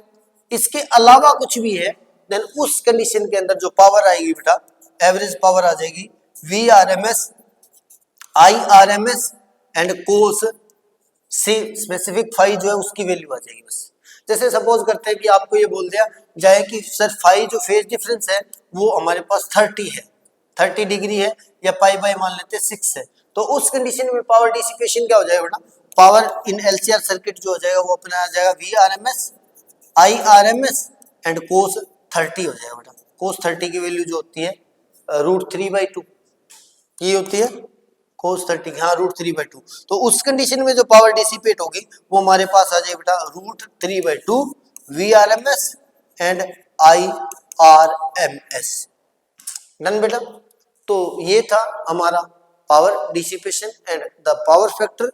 इसके अलावा कुछ भी है, देन उस कंडीशन के अंदर जो पावर आएगी बेटा, एवरेज पावर आ जाएगी VRMS IRMS एंड कोस से स्पेसिफिक फाई जो है उसकी वैल्यू आ जाएगी। बस जैसे सपोज करते हैं कि आपको ये बोल दिया जाए कि सर फाई जो फेज डिफरेंस है वो हमारे पास 30 है, 30 डिग्री है, या π/, मान लेते हैं 6 है, तो उस कंडीशन में पावर डिसिपेशन क्या हो जाएगा बेटा, पावर इन LCR सर्किट जो हो जाएगा वो अपना आ जाएगा VRMS IRMS एंड कोस 30 हो जाएगा बेटा। कोस 30 की वैल्यू जो होती है √3/2 ये होती है कोस 30, हाँ √3/2। तो उस कंडीशन में जो पावर डिसिपेट होगी वो हमारे पास आ जाएगी बेटा √3/2 VRMS एंड IRMS। डन बेटा, तो ये था हमारा power dissipation and the power factor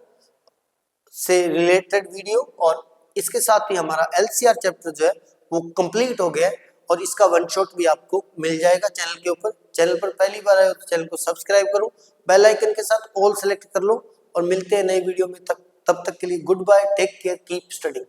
से रिलेटेड वीडियो, और इसके साथ ही हमारा LCR चैप्टर जो है वो कंप्लीट हो गया है और इसका वन शॉट भी आपको मिल जाएगा चैनल के ऊपर। चैनल पर पहली बार आए हो तो चैनल को सब्सक्राइब करो, बेल आइकन के साथ ऑल सेलेक्ट कर लो, और मिलते हैं नई वीडियो में। तब तक के लिए goodbye, take care, keep studying.